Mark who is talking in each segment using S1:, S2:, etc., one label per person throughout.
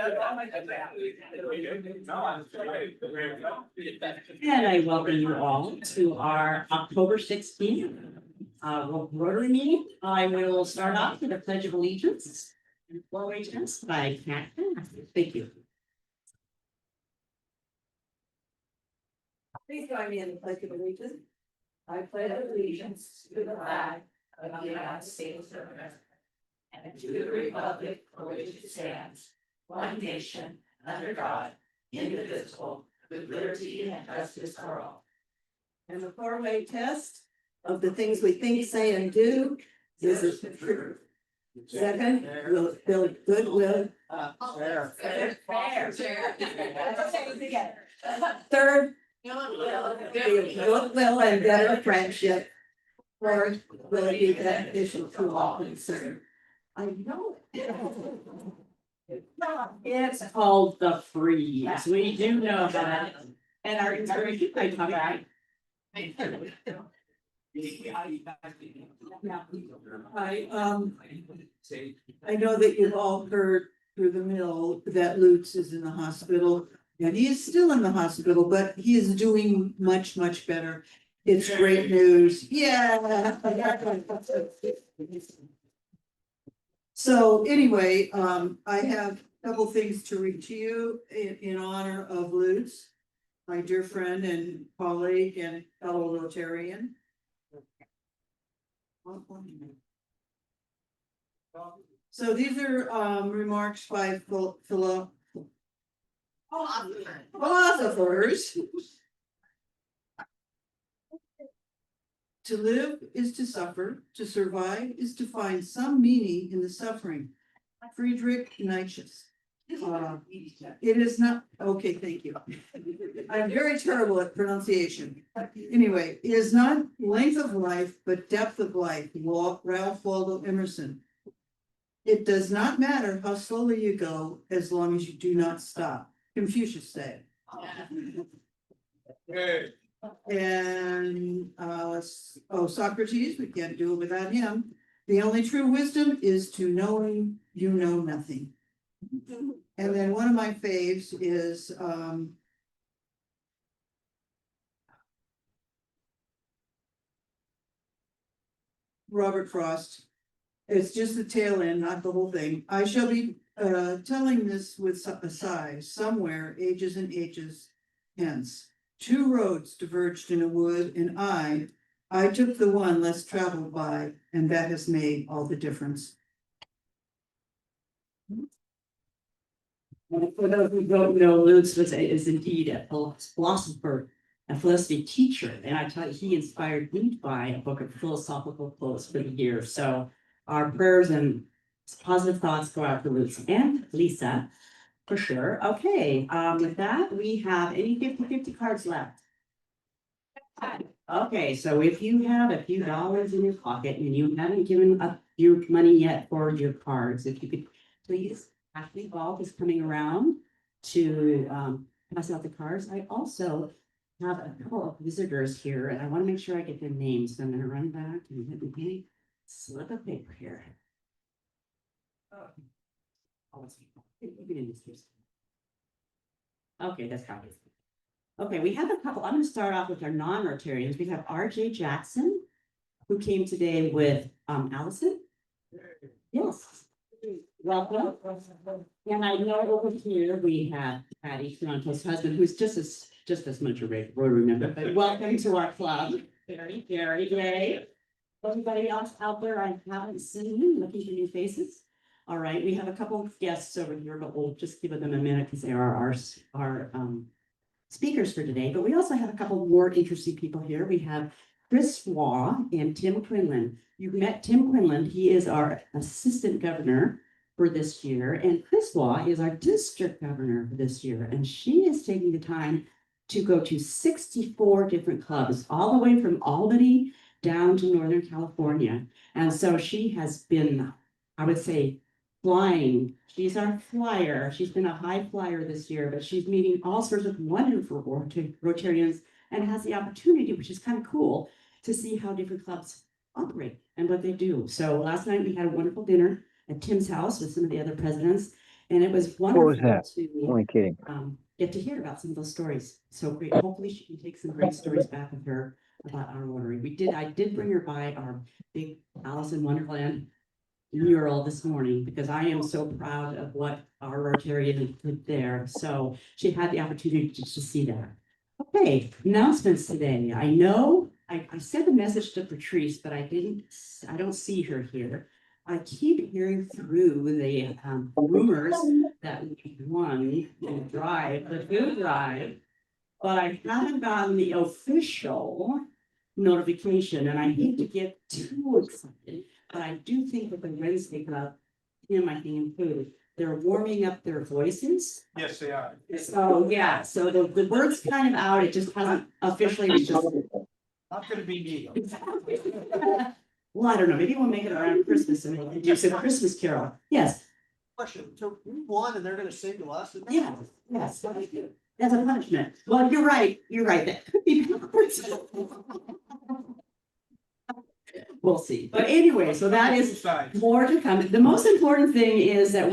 S1: And I welcome you all to our October 16th Rotary meeting. I will start off with a pledge of allegiance. By Catherine. Thank you.
S2: Please join me in the pledge of allegiance. I pledge allegiance to the flag of the United States of America and to the republic for which it stands, one nation, under God, indivisible, with liberty and justice for all. And the four-way test of the things we think, say, and do is the truth. Second, will it build goodwill? Third, goodwill and better friendship. Fourth, will it be beneficial to all concerned? I know it.
S1: It's called the freeze. We do know that. And our inspiration, I talk about.
S2: I know that you've all heard through the mill that Lutz is in the hospital, and he is still in the hospital, but he is doing much, much better. It's great news. Yeah. So anyway, I have a couple things to read to you in honor of Lutz, my dear friend and colleague and fellow Rotarian. So these are remarks by philosophers. To live is to suffer, to survive is to find some meaning in the suffering. Friedrich Nietzsche. It is not, okay, thank you. I'm very terrible at pronunciation. Anyway, it is not length of life, but depth of life. Ralph Waldo Emerson. It does not matter how slowly you go, as long as you do not stop. Confucius said. And Socrates, we can't do it without him. The only true wisdom is to knowing you know nothing. And then one of my faves is Robert Frost. It's just the tail end, not the whole thing. I shall be telling this with a sigh. Somewhere, ages and ages hence, two roads diverged in a wood, and I took the one less traveled by, and that has made all the difference.
S1: For those who don't know, Lutz is indeed a philosopher, a philosophy teacher, and I tell you, he inspired me to buy a book of philosophical quotes for the year. So our prayers and positive thoughts go out to Lutz and Lisa, for sure. Okay, with that, we have any 50-50 cards left. Okay, so if you have a few dollars in your pocket and you haven't given up your money yet for your cards, if you could please. Ashley Ball is coming around to pass out the cards. I also have a couple of visitors here, and I want to make sure I get their names. So I'm going to run back and get the slip of paper here. Okay, that's how it is. Okay, we have a couple. I'm going to start off with our non-Rotarians. We have RJ Jackson, who came today with Allison. Yes. Welcome. And I know over here we have Patty, Toronto's husband, who's just as much a Rotary member, but welcome to our club. Very great. Everybody else out there I haven't seen, looking for new faces. All right, we have a couple of guests over here, but we'll just give them a minute because they are our speakers for today. But we also have a couple more interesting people here. We have Chris Waugh and Tim Quinlan. You've met Tim Quinlan. He is our assistant governor for this year, and Chris Waugh is our district governor for this year, and she is taking the time to go to 64 different clubs, all the way from Albany down to Northern California. And so she has been, I would say, flying. She's our flyer. She's been a high flyer this year, but she's meeting all sorts of wonderful Rotarians and has the opportunity, which is kind of cool, to see how different clubs operate and what they do. So last night we had a wonderful dinner at Tim's house with some of the other presidents, And it was
S3: was
S1: wonderful
S3: that?
S1: to
S3: Only kidding.
S1: get to hear about some of those stories. So great. Hopefully she can take some great stories back with her about our Rotary. I did bring her by our big Alice in Wonderland mural this morning because I am so proud of what our Rotarian did there. So she had the opportunity to see that. Okay, announcements today. I know I sent a message to Patrice, but I don't see her here. I keep hearing through the rumors that we won the food drive, but I haven't gotten the official notification, and I hate to get too excited, but I do think that the Wednesday Club, him, I think, included, they're warming up their voices.
S4: Yes, they are.
S1: So, yeah, so the word's kind of out, it just hasn't officially reached us.
S4: Not gonna be me.
S1: Well, I don't know, maybe we'll make it around Christmas and we'll do some Christmas carol. Yes,
S4: Question, so we won and they're gonna sing to us?
S1: yes, yes. That's a punishment. Well, you're right, that could be backwards. We'll see, but anyway, so that is more to come. The most important thing is that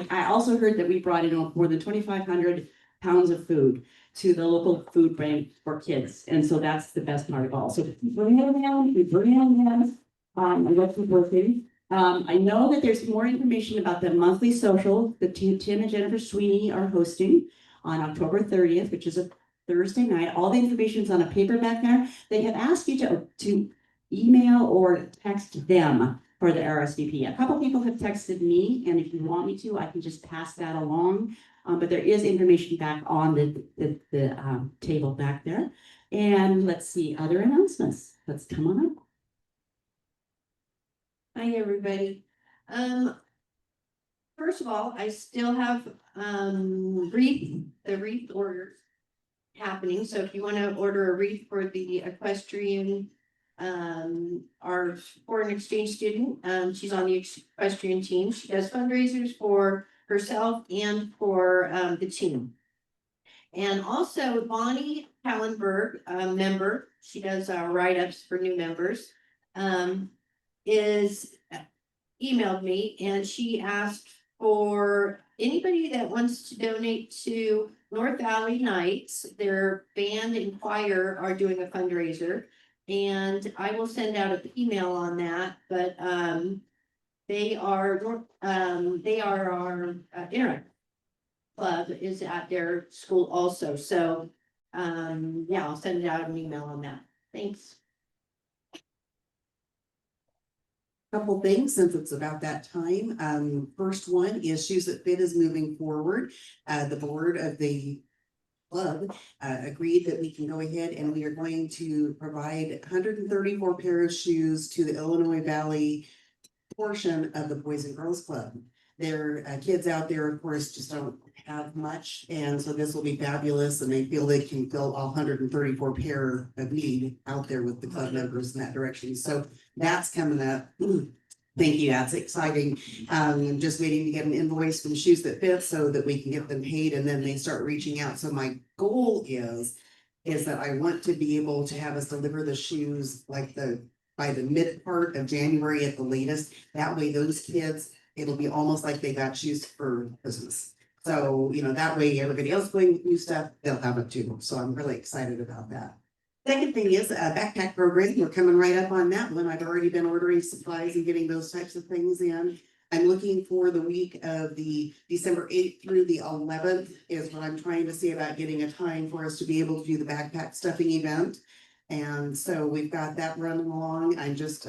S1: I also heard that we brought in more than 2,500 pounds of food to the local food bank for kids. And so that's the best part of all. So we bring it in. And what's working. I know that there's more information about the monthly social that Tim and Jennifer Sweeney are hosting on October 30th, which is a Thursday night. All the information is on a paper back there. They have asked you to email or text them for the RSVP. A couple people have texted me, and if you want me to, I can just pass that along. But there is information back on the table back there. And let's see, other announcements. Let's come on up.
S5: Hi, everybody. First of all, I still have the wreath orders happening. So if you want to order a wreath for the equestrian, our foreign exchange student, she's on the equestrian team. She does fundraisers for herself and for the team. And also Bonnie Hallenberg, a member, she does write-ups for new members, is emailed me and she asked for anybody that wants to donate to North Valley Nights. Their band and choir are doing a fundraiser, and I will send out an email on that. But they are our interact club is at their school also. So yeah, I'll send out an email on that. Thanks.
S6: Couple things since it's about that time. First one is Shoes That Fit is moving forward. The board of the club agreed that we can go ahead and we are going to provide 134 pair of shoes to the Illinois Valley portion of the Boys and Girls Club. Their kids out there, of course, just don't have much, and so this will be fabulous, and they feel they can fill all 134 pair of need out there with the club members in that direction. So that's coming up. Thank you, that's exciting. I'm just waiting to get an invoice from Shoes That Fit so that we can get them paid, and then they start reaching out. So my goal is that I want to be able to have us deliver the shoes like by the mid part of January at the latest. That way those kids, it'll be almost like they got shoes for Christmas. So, that way everybody else going with new stuff, they'll have it too. So I'm really excited about that. Second thing is a backpack program. We're coming right up on that one. I've already been ordering supplies and getting those types of things in. I'm looking for the week of the December 8th through the 11th is what I'm trying to see about getting a time for us to be able to do the backpack stuffing event. And so we've got that running along. I'm just,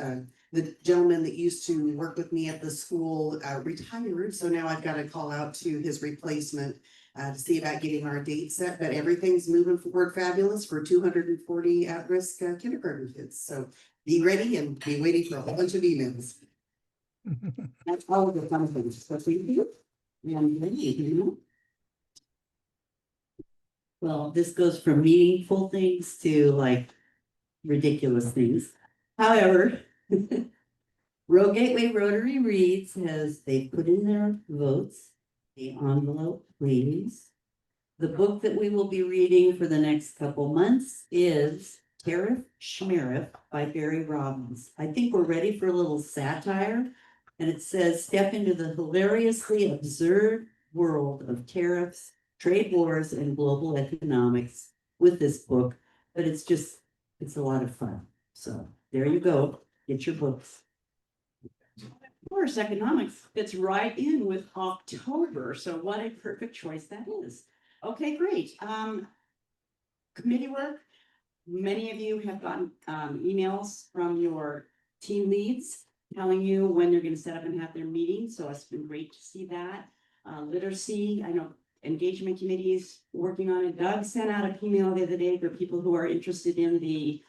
S6: the gentleman that used to work with me at the school retired. So now I've got to call out to his replacement to see about getting our date set, but everything's moving forward fabulous for 240 at-risk kindergarten kids. So be ready and be waiting for a whole bunch of emails. That's all of the fun things. So thank you. And
S1: Well, this goes from meaningful things to like ridiculous things. However, Road Gateway Rotary Reads they put in their votes, the envelope, please. The book that we will be reading for the next couple months is Tariff Schmariff by Barry Robbins. I think we're ready for a little satire. And it says, step into the hilariously absurd world of tariffs, trade wars, and global economics with this book, but it's a lot of fun. So there you go, get your books. Of course, economics fits right in with October, so what a perfect choice that is. Okay, great. Committee work. Many of you have gotten emails from your team leads telling you when they're gonna set up and have their meeting, so it's been great to see that. Literacy, I know engagement committees working on it. Doug sent out an email the other day for people who are interested in the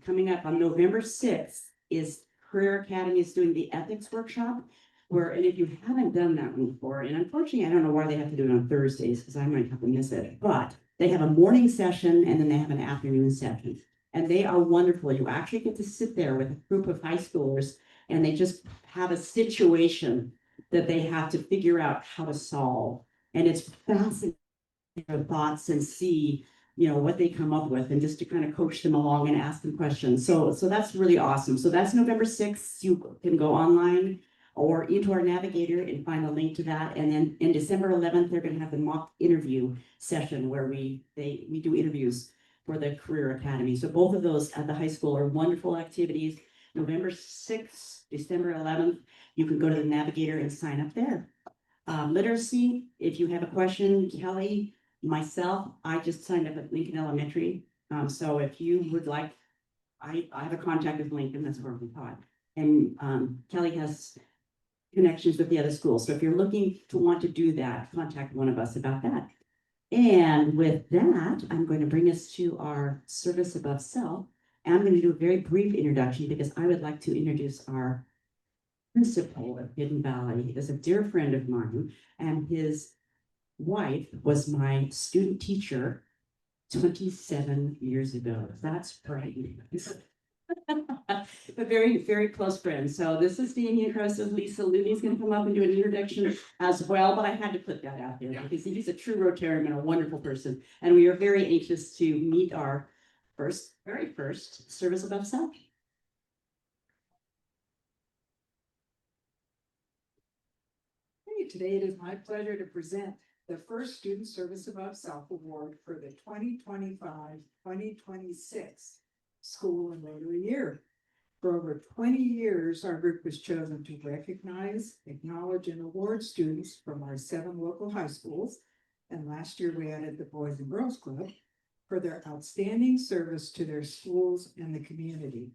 S1: coming up on November 6th is Career Academy is doing the ethics workshop. Where, and if you haven't done that one before, and unfortunately, I don't know why they have to do it on Thursdays, because I might have to miss it, but they have a morning session and then they have an afternoon session. And they are wonderful. You actually get to sit there with a group of high schoolers and they just have a situation that they have to figure out how to solve. And it's fascinating their thoughts and see, you know, what they come up with and just to kind of coach them along and ask them questions. So that's really awesome. So that's November 6th. You can go online or into our navigator and find a link to that. And then in December 11th, they're going to have the mock interview session where we do interviews for the Career Academy. So both of those at the high school are wonderful activities. November 6th, December 11th, you can go to the navigator and sign up there. Literacy, if you have a question, Kelly, myself, I just signed up at Lincoln Elementary. So if you would like, I have a contact with Lincoln, that's where we taught. And Kelly has connections with the other schools. So if you're looking to want to do that, contact one of us about that. And with that, I'm going to bring us to our service above self. And I'm going to do a very brief introduction because I would like to introduce our principal of Hidden Valley. He is a dear friend of mine, and his wife was my student teacher 27 years ago. That's right. A very, very close friend. So this is Damien Cross. Lisa Looney's going to come up and do an introduction as well, but I had to put that out there because he's a true Rotarian and a wonderful person. And we are very anxious to meet our very first service above self.
S3: Hey, today it is my pleasure to present the first Student Service Above Self Award for the 2025-2026 school and Rotary year. For over 20 years, our group was chosen to recognize, acknowledge, and award students from our 7 local high schools. And last year we added the Boys and Girls Club for their outstanding service to their schools and the community.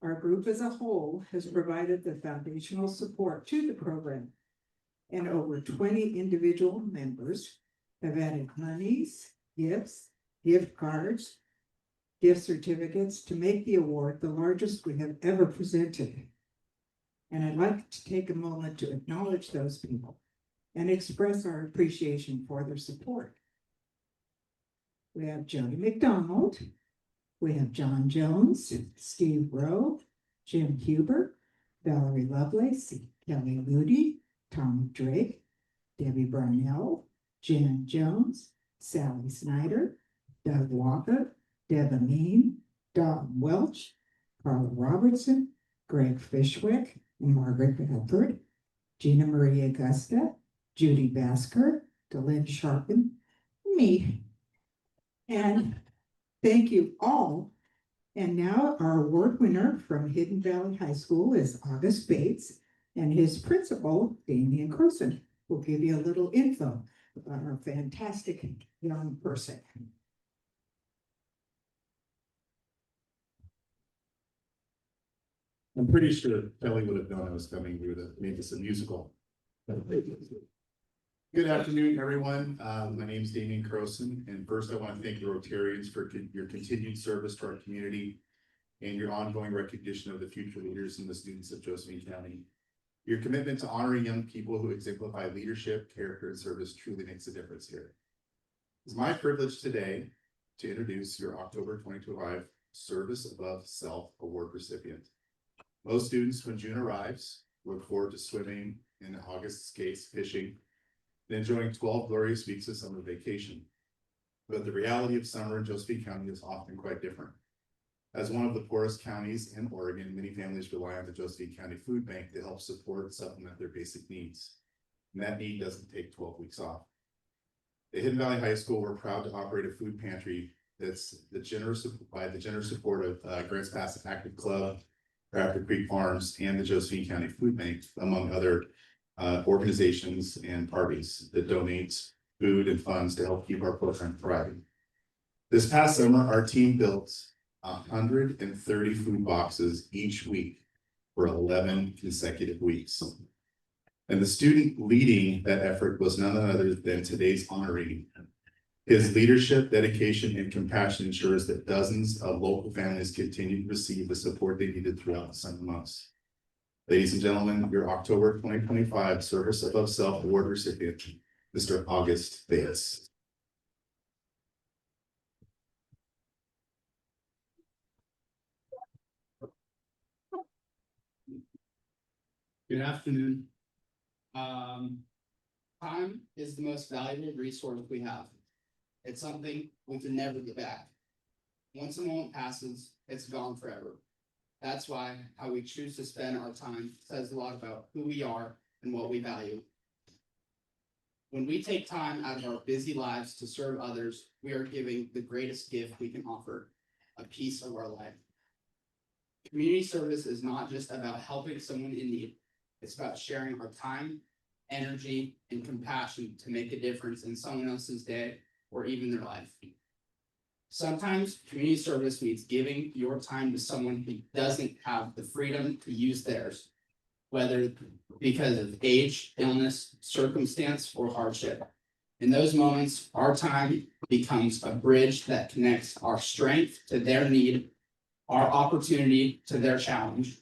S3: Our group as a whole has provided the foundational support to the program. And over 20 individual members have added monies, gifts, gift cards, gift certificates to make the award the largest we have ever presented. And I'd like to take a moment to acknowledge those people and express our appreciation for their support. We have Jody McDonald, we have John Jones, Steve Rowe, Jim Huber, Valerie Lovelace, Kelly Moody, Tom Drake, Debbie Barnell, Jan Jones, Sally Snyder, Doug Walker, Deb Amin, Don Welch, Carla Robertson, Greg Fishwick, and Margaret Bedford, Gina Marie Augusta, Judy Basker, Delynn Sharpen, me. And thank you all. And now our award winner from Hidden Valley High School is August Bates, and his principal, Damien Croson, will give you a little info about our fantastic young person.
S7: I'm pretty sure Kelly would have known I was coming. We would have made this a musical. Good afternoon, everyone. My name is Damien Croson, and first I want to thank the Rotarians for your continued service to our community and your ongoing recognition of the future leaders and the students of Josephine County. Your commitment to honoring young people who exemplify leadership, character, and service truly makes a difference here. It's my privilege today to introduce your October 2025 Service Above Self Award recipient. Most students, when June arrives, look forward to swimming, in August's case, fishing, and enjoying 12 glorious weeks of summer vacation. But the reality of summer in Josephine County is often quite different. As one of the poorest counties in Oregon, many families rely on the Josephine County Food Bank to help support and supplement their basic needs. and that need doesn't take 12 weeks off. At Hidden Valley High School, we're proud to operate a food pantry that's by the generous support of Grants Pass Active Club, Rapid Creek Farms, and the Josephine County Food Bank, among other organizations and parties that donate food and funds to help keep our program thriving. This past summer, our team built 130 food boxes each week for 11 consecutive weeks. And the student leading that effort was none other than today's honoree. His leadership, dedication, and compassion ensures that dozens of local families continue to receive the support they needed throughout the summer months. Ladies and gentlemen, your October 2025 Service Above Self Award recipient, Mr. August Bates.
S8: Good afternoon. Time is the most valuable resource we have. It's something we can never get back. Once a moment passes, it's gone forever. That's why how we choose to spend our time says a lot about who we are and what we value. When we take time out of our busy lives to serve others, we are giving the greatest gift we can offer, a piece of our life. Community service is not just about helping someone in need. It's about sharing our time, energy, and compassion to make a difference in someone else's day or even their life. Sometimes community service means giving your time to someone who doesn't have the freedom to use theirs, whether because of age, illness, circumstance, or hardship. In those moments, our time becomes a bridge that connects our strength to their need, our opportunity to their challenge.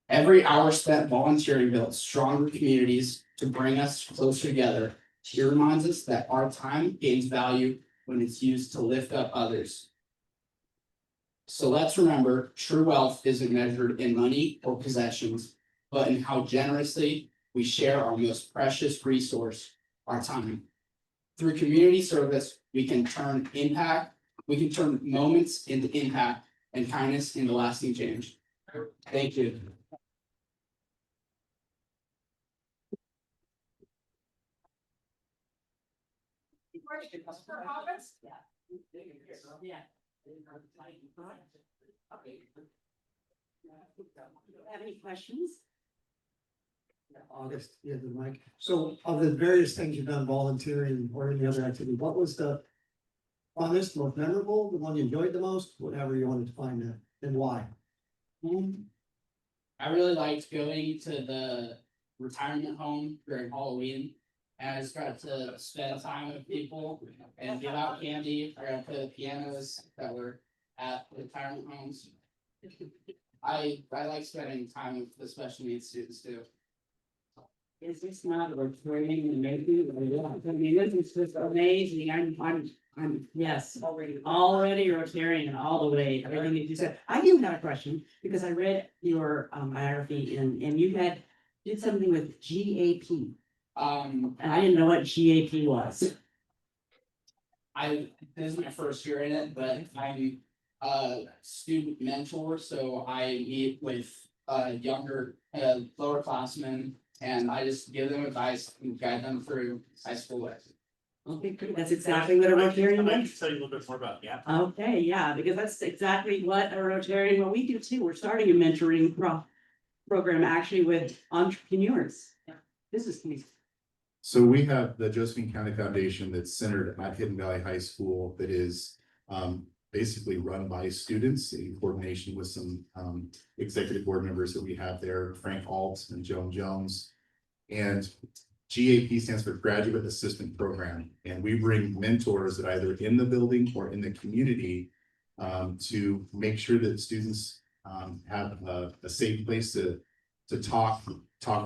S8: Every hour spent volunteering builds stronger communities to bring us closer together. It reminds us that our time gains value when it's used to lift up others. So let's remember, true wealth isn't measured in money or possessions, but in how generously we share our most precious resource, our time. Through community service, we can turn moments into impact and kindness into lasting change. Thank you.
S1: Have any questions?
S4: August, yeah, the mic. So of the various things you've done, volunteering or any other activity, what was the funnest, most memorable, the one you enjoyed the most, whatever you wanted to find that, and why?
S8: I really liked going to the retirement home during Halloween. And I just got to spend time with people and give out candy. I got to play the pianos that were at the retirement homes. I like spending time with the special needs students too.
S1: Is this not a Rotarian and maybe? I mean, this is just amazing. I'm, yes, already Rotarian all the way, everything that you said. I do have a question, because I read your biography and you did something with GAP. And I didn't know what GAP was.
S8: This is my first year in it, but I'm a student mentor, so I meet with younger, lower classmen, and I just give them advice and guide them through high school life.
S1: Okay, great. That's exactly what a Rotarian
S9: I'd like
S1: is.
S9: to tell you a little bit more about that.
S1: Okay, yeah, because that's exactly what a Rotarian, what we do too. We're starting a mentoring program actually with entrepreneurs. Business communities.
S7: So we have the Josephine County Foundation that's centered at Hidden Valley High School that is basically run by students in coordination with some executive board members that we have there, Frank Alt and Joan Jones. And GAP stands for Graduate Assistant Program. And we bring mentors that either in the building or in the community to make sure that students have a safe place to talk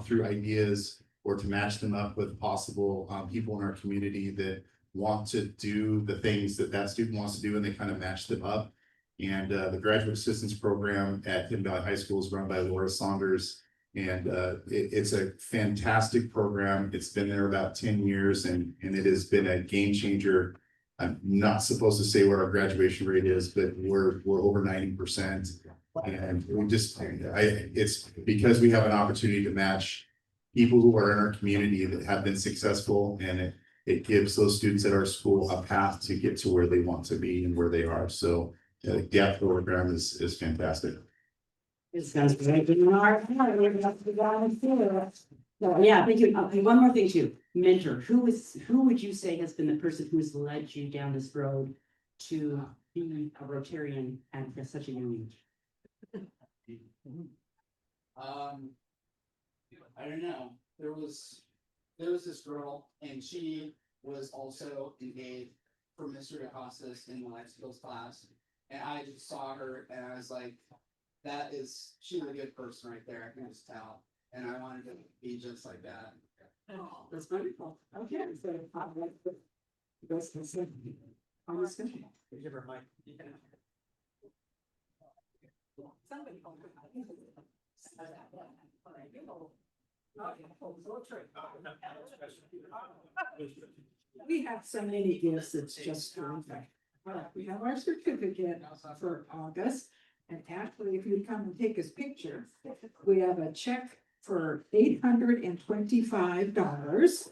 S7: through ideas, or to match them up with possible people in our community that want to do the things that student wants to do, and they kind of match them up. And the Graduate Assistance Program at Hidden Valley High School is run by Laura Saunders, and it's a fantastic program. It's been there about 10 years, and it has been a game changer. I'm not supposed to say what our graduation rate is, but we're over 90%. And we just, it's because we have an opportunity to match people who are in our community that have been successful, and it gives those students at our school a path to get to where they want to be and where they are. So the GAP program is fantastic.
S1: This sounds great. So, yeah, thank you. Okay, one more thing too. Mentor, who would you say has been the person who's led you down this road to be a Rotarian at such a young age?
S8: I don't know, there was this girl and she was also engaged for Mr. DeCostas in the life skills class. And I just saw her and I was like, she's a good person right there, I can just tell. And I wanted to be just like that.
S1: Oh, that's wonderful. Okay, so on discussion.
S4: Give her a mic.
S3: We have so many gifts, it's just terrific. We have our certificate for August, and actually, if you come and take his picture, we have a check for $825.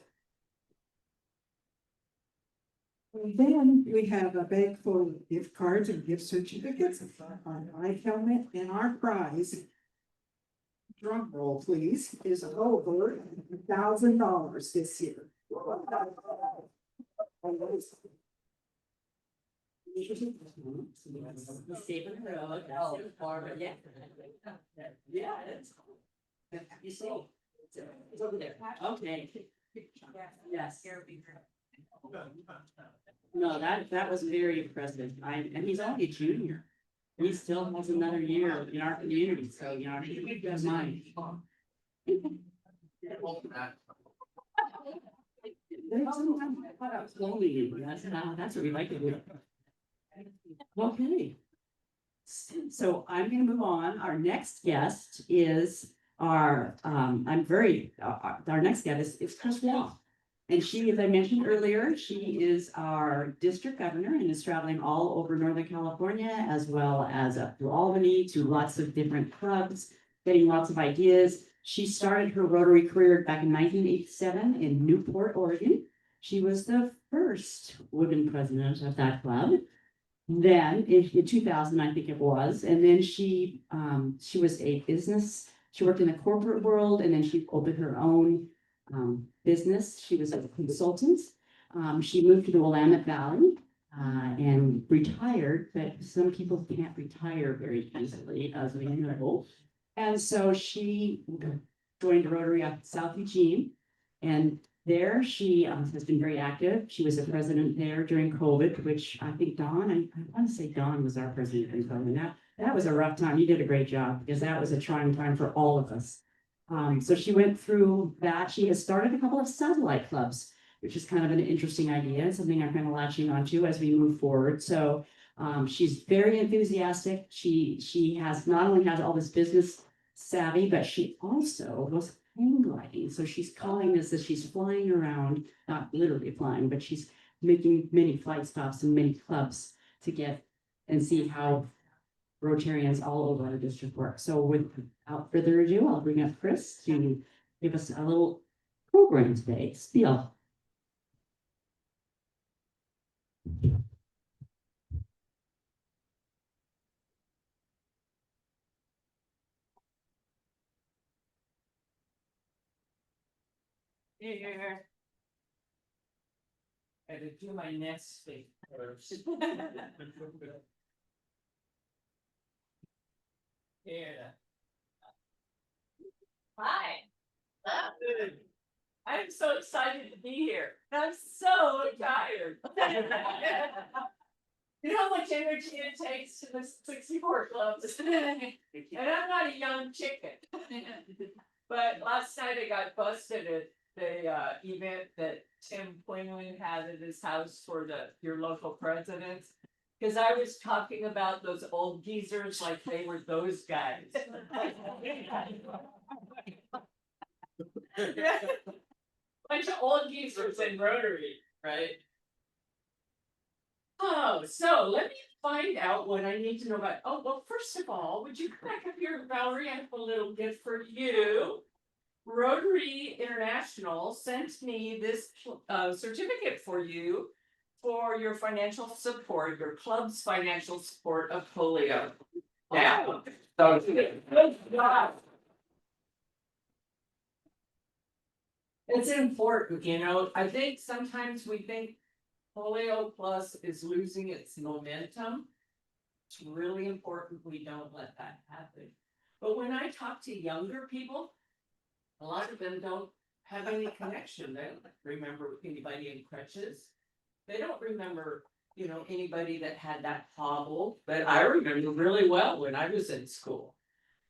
S3: And then we have a bag full of gift cards and gift certificates, our life helmet, and our prize. Drum roll, please, is over $1,000 this year.
S1: Saving the road. Yeah. Yeah, it's. You see, it's over there. Okay. Yes. No, that was very impressive. And he's only a junior. He still has another year in our community, so keep that in mind. That's what we like to do. Okay. So I'm gonna move on. Our next guest is our next guest is Chris Waugh. And she, as I mentioned earlier, she is our district governor and is traveling all over Northern California, as well as up to Albany, to lots of different clubs, getting lots of ideas. She started her Rotary career back in 1987 in Newport, Oregon. She was the first woman president of that club. Then in 2000, I think it was, and then she was a business. She worked in the corporate world, and then she opened her own business. She was a consultant. She moved to the Willamette Valley and retired, but some people can't retire very easily, as we know. And so she joined Rotary up South Eugene, and there she has been very active. She was the president there during COVID, which I think Dawn, I want to say Dawn was our president in COVID. That was a rough time. You did a great job, because that was a trying time for all of us. So she went through that. She has started a couple of satellite clubs, which is kind of an interesting idea, something I'm kind of latching onto as we move forward. So she's very enthusiastic. She not only has all this business savvy, but she also was hang gliding. So she's calling this as she's flying around, not literally flying, but she's making many flight stops and many clubs to get and see how Rotarians all over our district work. So without further ado, I'll bring up Chris to give us a little program today. Spiel.
S9: Here. I had to do my next speak first. Here. Hi. I'm so excited to be here. I'm so tired. You know how much energy it takes to the 64 clubs? And I'm not a young chicken. But last night I got busted at the event that Tim Quinlan had at his house for your local presidents. Because I was talking about those old geezers like they were those guys. Bunch of old geezers in Rotary, right? Oh, so let me find out what I need to know about. Oh, well, first of all, would you come back up here, Valerie? I have a little gift for you. Rotary International sent me this certificate for you for your financial support, your club's financial support of polio. Yeah. So, good job. It's important, you know, I think sometimes we think polio plus is losing its momentum. It's really important we don't let that happen. But when I talk to younger people, a lot of them don't have any connection. They don't remember anybody in crutches. They don't remember, you know, anybody that had that hobble, but I remember really well when I was in school.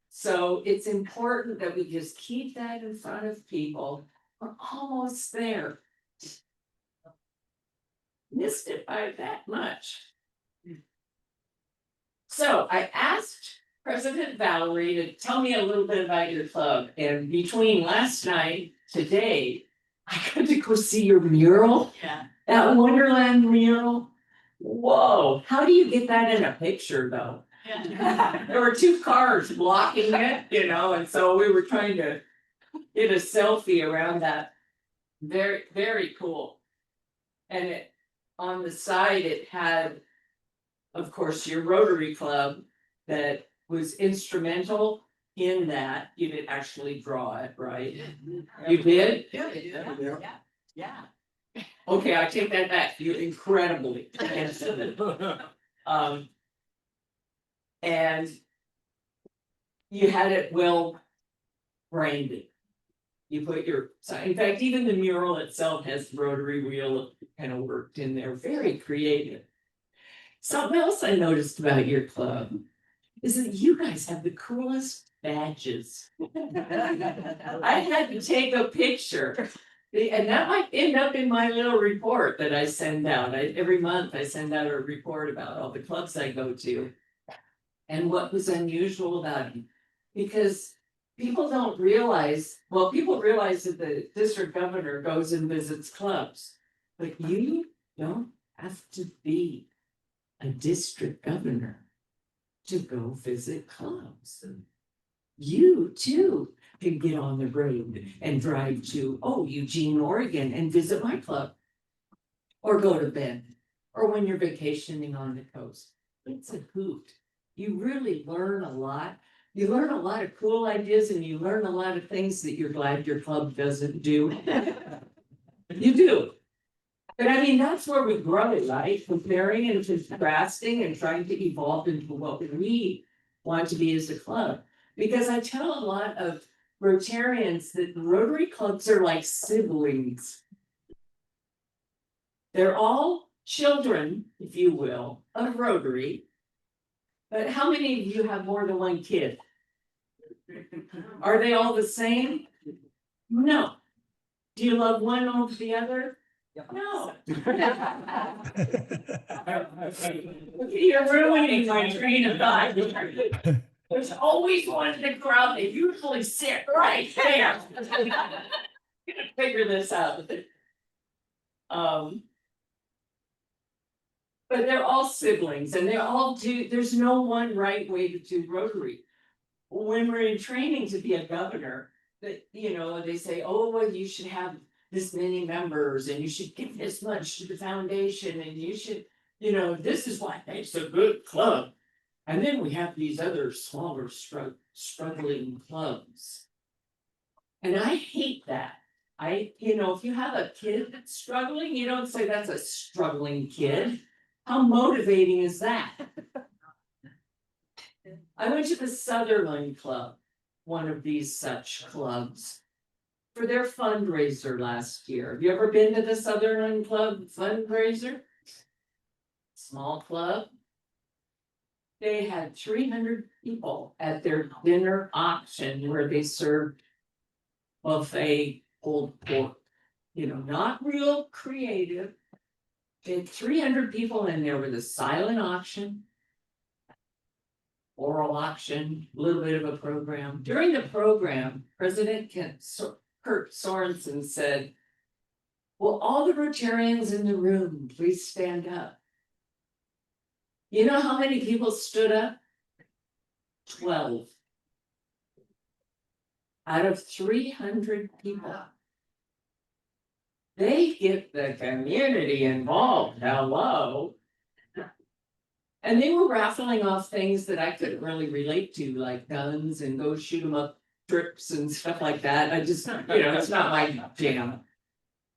S9: So it's important that we just keep that in front of people. We're almost there. Missed it by that much. So I asked President Valerie to tell me a little bit about your club, and between last night, today, I got to go see your mural.
S1: Yeah.
S9: That Wonderland mural. Whoa, how do you get that in a picture though? There were two cars blocking it, you know, and so we were trying to get a selfie around that. Very, very cool. And it, on the side, it had, of course, your Rotary Club that was instrumental in that. You didn't actually draw it, right? You did?
S1: Yeah.
S9: Okay, I take that back. You're incredibly talented. And you had it well branded. You put your, in fact, even the mural itself has Rotary wheel kind of worked in there, very creative. Something else I noticed about your club is that you guys have the coolest badges. I had to take a picture. And that might end up in my little report that I send out. Every month I send out a report about all the clubs I go to. And what was unusual about it. Because people don't realize, well, people realize that the district governor goes and visits clubs. But you don't have to be a district governor to go visit clubs. You too can get on the road and drive to, Eugene, Oregon and visit my club. Or go to Bend, or when you're vacationing on the coast. It's a hoot. You really learn a lot. You learn a lot of cool ideas and you learn a lot of things that you're glad your club doesn't do. You do. But I mean, that's where we grow, right? Comparing and contrasting and trying to evolve into what we want to be as a club. Because I tell a lot of Rotarians that Rotary clubs are like siblings. They're all children, if you will, of Rotary. But how many of you have more than one kid? Are they all the same? No. Do you love one over the other? No. You're ruining my train of thought. There's always one in the crowd that usually sit right there. I'm gonna figure this out. But they're all siblings and they all do, there's no one right way to do Rotary. When we're in training to be a governor, that, you know, they say, oh, well, you should have this many members and you should give this much to the foundation and you should, you know, this is what makes a good club. And then we have these other smaller struggling clubs. And I hate that. You know, if you have a kid that's struggling, you don't say that's a struggling kid. How motivating is that? I went to the Sutherland Club, one of these such clubs, for their fundraiser last year. Have you ever been to the Sutherland Club fundraiser? Small club. They had 300 people at their dinner auction where they served buffet pulled pork. You know, not real creative. They had 300 people in there with a silent auction, oral auction, a little bit of a program. During the program, President Kurt Sorensen said, will all the Rotarians in the room please stand up? You know how many people stood up? 12. out of 300 people. They get the community involved, hello. And they were raffling off things that I couldn't really relate to, like guns and go shoot 'em up trips and stuff like that. I just, it's not my jam.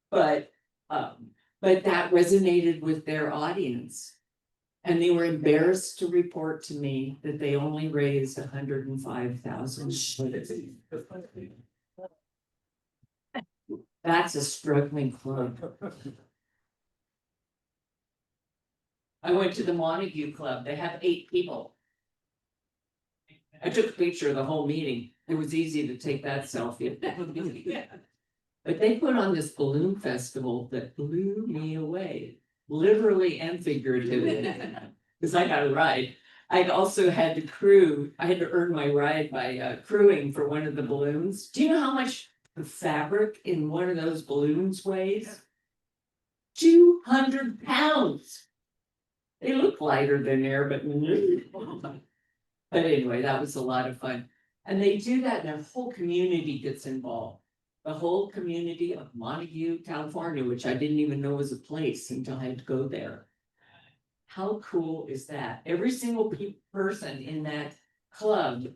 S9: But that resonated with their audience. And they were embarrassed to report to me that they only raised $105,000. That's a struggling club. I went to the Montague Club. They have 8 people. I took a picture of the whole meeting. It was easy to take that selfie. But they put on this balloon festival that blew me away, literally and figuratively, because I got a ride. I also had to crew. I had to earn my ride by crewing for one of the balloons. Do you know how much the fabric in one of those balloons weighs? 200 pounds. They look lighter than air, but anyway, that was a lot of fun. And they do that, and their whole community gets involved. The whole community of Montague, California, which I didn't even know was a place until I had to go there. How cool is that? Every single person in that club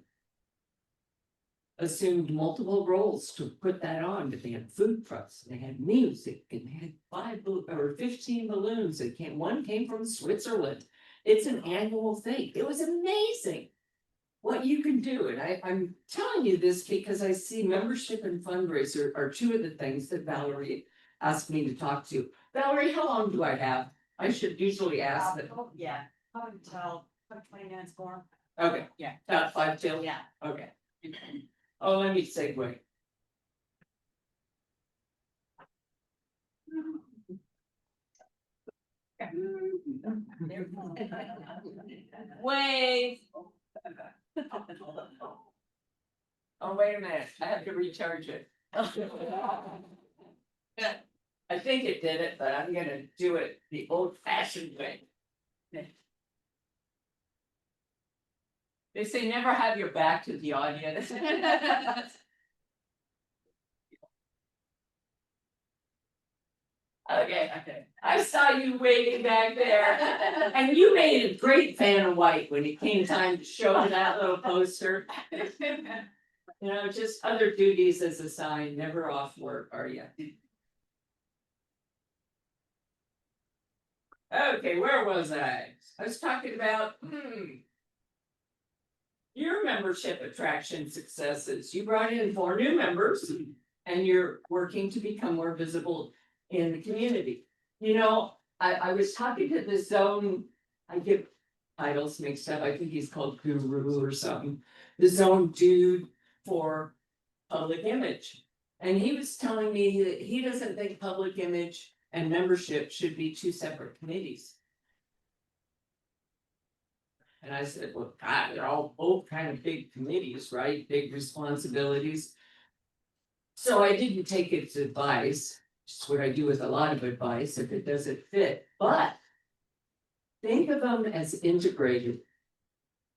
S9: assumed multiple roles to put that on, but they had food trucks, they had music, and they had 5 or 15 balloons that came. One came from Switzerland. It's an annual thing. It was amazing what you can do. And I'm telling you this because I see membership and fundraiser are 2 of the things that Valerie asked me to talk to. Valerie, how long do I have? I should usually ask that.
S1: Yeah, probably until 20 minutes more.
S9: Okay,
S1: Yeah.
S9: about 5 till?
S1: Yeah.
S9: Okay. Oh, let me segue. Wave. Oh, wait a minute, I have to recharge it. I think it did it, but I'm gonna do it the old fashioned way. They say never have your back to the audience. Okay, I saw you waiting back there, and you made a great fan of White when it came time to show that little poster. Just other duties as a sign, never off work, are you? Okay, where was I? I was talking about, your membership attraction successes. You brought in 4 new members and you're working to become more visible in the community. I was talking to the zone, I get titles mixed up. I think he's called Guru or something. The zone dude for public image. And he was telling me that he doesn't think public image and membership should be 2 separate committees. And I said, well, God, they're all both kind of big committees, right? Big responsibilities. So I didn't take his advice, which is what I do with a lot of advice if it doesn't fit. But think of them as integrated.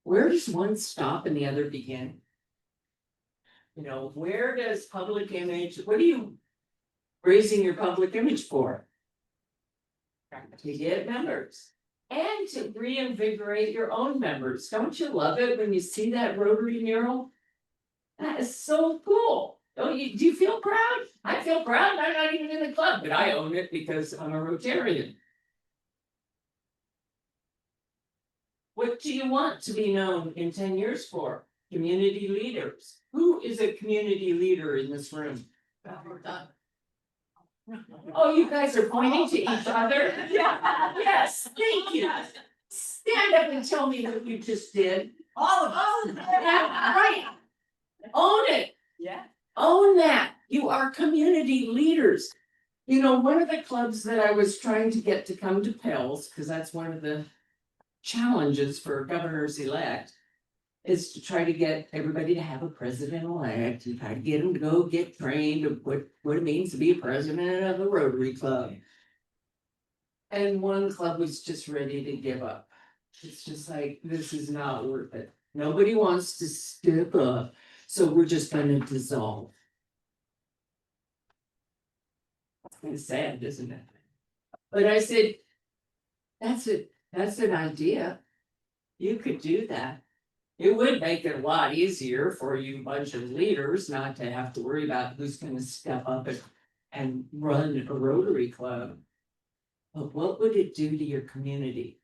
S9: Where does one stop and the other begin? Where does public image, what are you raising your public image for? To get members. And to reinvigorate your own members. Don't you love it when you see that Rotary mural? That is so cool. Do you feel proud? I feel proud. I'm not even in the club, but I own it because I'm a Rotarian. What do you want to be known in 10 years for? Community leaders. Who is a community leader in this room? Oh, you guys are pointing to each other? Yeah. Yes, thank you. Stand up and tell me what you just did.
S1: All of us.
S9: Yeah, right. Own it.
S1: Yeah.
S9: Own that. You are community leaders. One of the clubs that I was trying to get to come to Pels, because that's one of the challenges for governors elect, is to try to get everybody to have a president-elect and try to get them to go get trained of what it means to be a president of a Rotary Club. And one club was just ready to give up. It's just like, this is not worth it. Nobody wants to step up So we're just gonna dissolve. It's kind of sad, isn't it? But I said, that's an idea. You could do that. It would make it a lot easier for you bunch of leaders not to have to worry about who's gonna step up and run a Rotary Club. But what would it do to your community?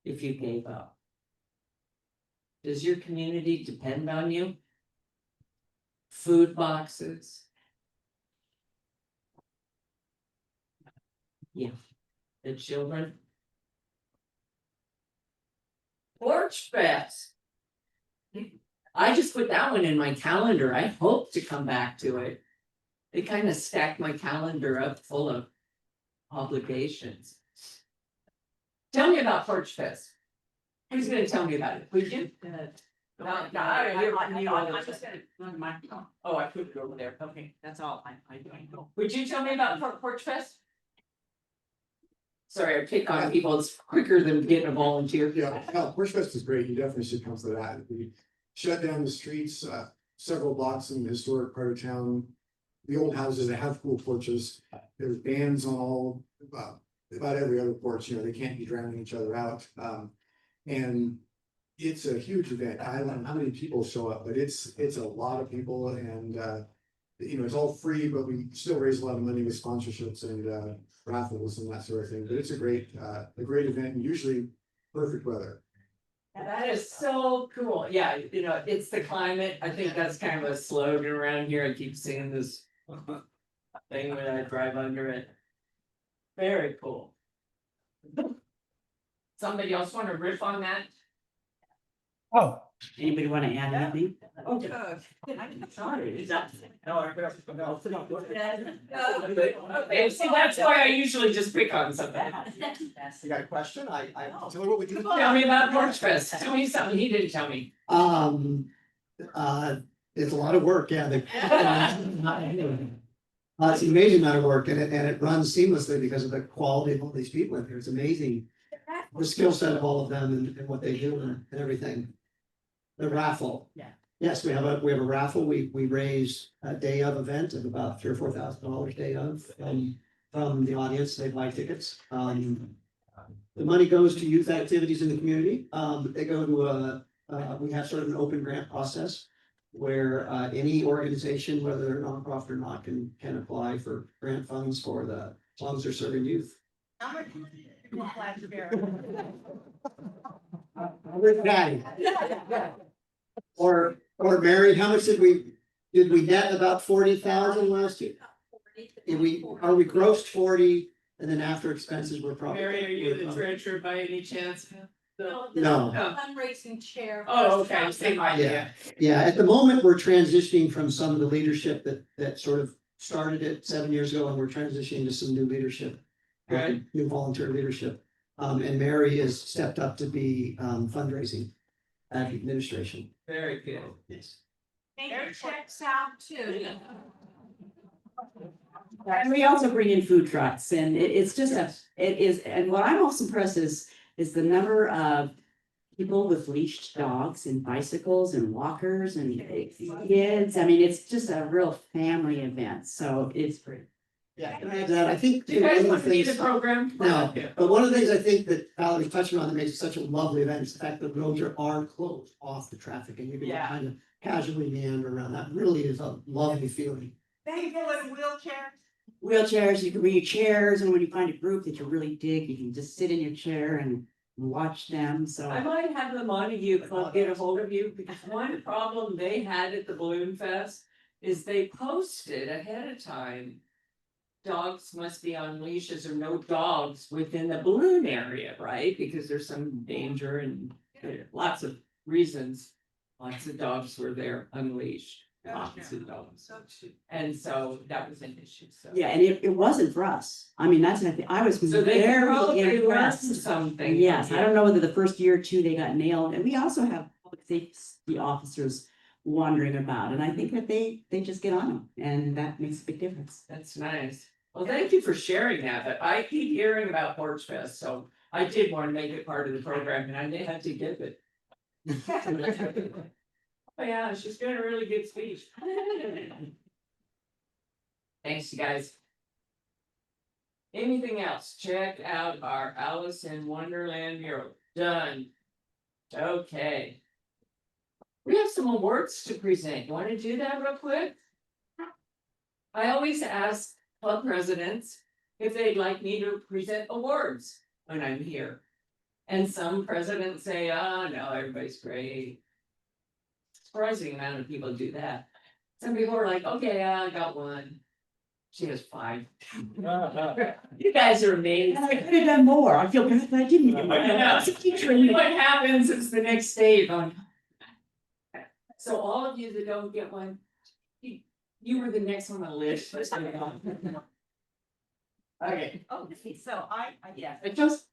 S9: If you gave up? Does your community depend on you? Food boxes? Yeah, the children. Porch Fest. I just put that one in my calendar. I hope to come back to it. It kind of stacked my calendar up full of obligations. Tell me about Porch Fest. Who's gonna tell me about it? Would you? I'm just gonna run my. Oh, I put it over there. Okay, that's all. I know. Would you tell me about Porch Fest? Sorry, I pick on people. It's quicker than getting a volunteer.
S4: Yeah, no, Porch Fest is great. You definitely should come to that. We shut down the streets, several blocks in the historic part of town. The old houses that have cool porches. There's bands on all, about every other porch, they can't be drowning each other out. And it's a huge event. I don't know how many people show up, but it's a lot of people and, it's all free, but we still raise a lot of money with sponsorships and, raffles and that sort of thing. But it's a great event and usually perfect weather.
S9: That is so cool. Yeah, it's the climate. I think that's kind of a slogan around here. I keep seeing this thing when I drive under it. Very cool. Somebody else want to riff on that?
S4: Oh.
S1: Anybody want to add anything?
S9: Okay. I'm sorry. Is that? Okay, see, that's why I usually just pick on something.
S4: You got a question? I tell you what we do.
S9: Tell me about Porch Fest. Tell me something he didn't tell me.
S4: It's a lot of work, yeah. It's an amazing amount of work and it runs seamlessly because of the quality of all these people in here. It's amazing. The skill set of all of them and what they do and everything. The raffle.
S1: Yeah.
S4: Yes, we have a raffle. We raise a day of event of about $3,000 or $4,000 day of from the audience. They buy tickets. The money goes to youth activities in the community. They go to we have sort of an open grant process where any organization, whether they're nonprofit or not, can apply for grant funds for as long as they're serving youth. Daddy. Or Mary, how much did we net about 40,000 last year? We grossed 40 and then after expenses were probably.
S9: Mary, are you the treasurer by any chance?
S4: No.
S5: Fundraising chair.
S9: Oh, okay, same idea.
S4: Yeah, at the moment, we're transitioning from some of the leadership that sort of started it 7 years ago and we're transitioning to some new leadership.
S9: Good.
S4: New volunteer leadership. And Mary has stepped up to be fundraising and administration.
S9: Very good.
S4: Yes.
S5: Their checks out too.
S1: And we also bring in food trucks and it's just and what I'm most impressed is the number of people with leashed dogs and bicycles and walkers and kids. I mean, it's just a real family event, so it's great.
S4: Yeah, can I add that? I think.
S9: You guys want to be the program?
S4: No, but one of the things I think that Valerie's touching on that makes it such a lovely event is the fact that roads are closed off the traffic and you can
S9: Yeah.
S4: kind of casually meander around. That really is a lovely feeling.
S5: People in wheelchairs.
S1: Wheelchairs, you can bring your chairs, and when you find a group that you really dig, you can just sit in your chair and watch them, so.
S9: I might have the Montague Club get a hold of you, because one problem they had at the Balloon Fest is they posted ahead of time. Dogs must be on leashes or no dogs within the balloon area, right? Because there's some danger and lots of reasons. Lots of dogs were there unleashed, lots of dogs. And so that was an issue, so.
S1: Yeah, and it wasn't for us. I mean, that's, I was
S9: So they
S1: very
S9: probably learned
S1: impressed.
S9: something.
S1: Yes, I don't know whether the first year or two they got nailed, and we also have public safety officers wandering about, and I think that they just get on them, and that makes a big difference.
S9: That's nice. Well, thank you for sharing that, but I keep hearing about Porch Fest, so I did want to make it part of the program and I may have to give it. Oh, yeah, she's doing a really good speech. Thanks, you guys. Anything else? Check out our Alice in Wonderland mural. Done. Okay. We have some awards to present. You want to do that real quick? I always ask club presidents if they'd like me to present awards when I'm here. And some presidents say, oh, no, everybody's great. Surprising amount of people do that. Some people are like, okay, I got one. She has 5. You guys are amazing.
S1: And I could have done more. I feel bad that I didn't. do more.
S9: I know. What happens is the next day you're going. So all of you that don't get one, you were the next on the list. Okay.
S1: Okay, so yeah, it just,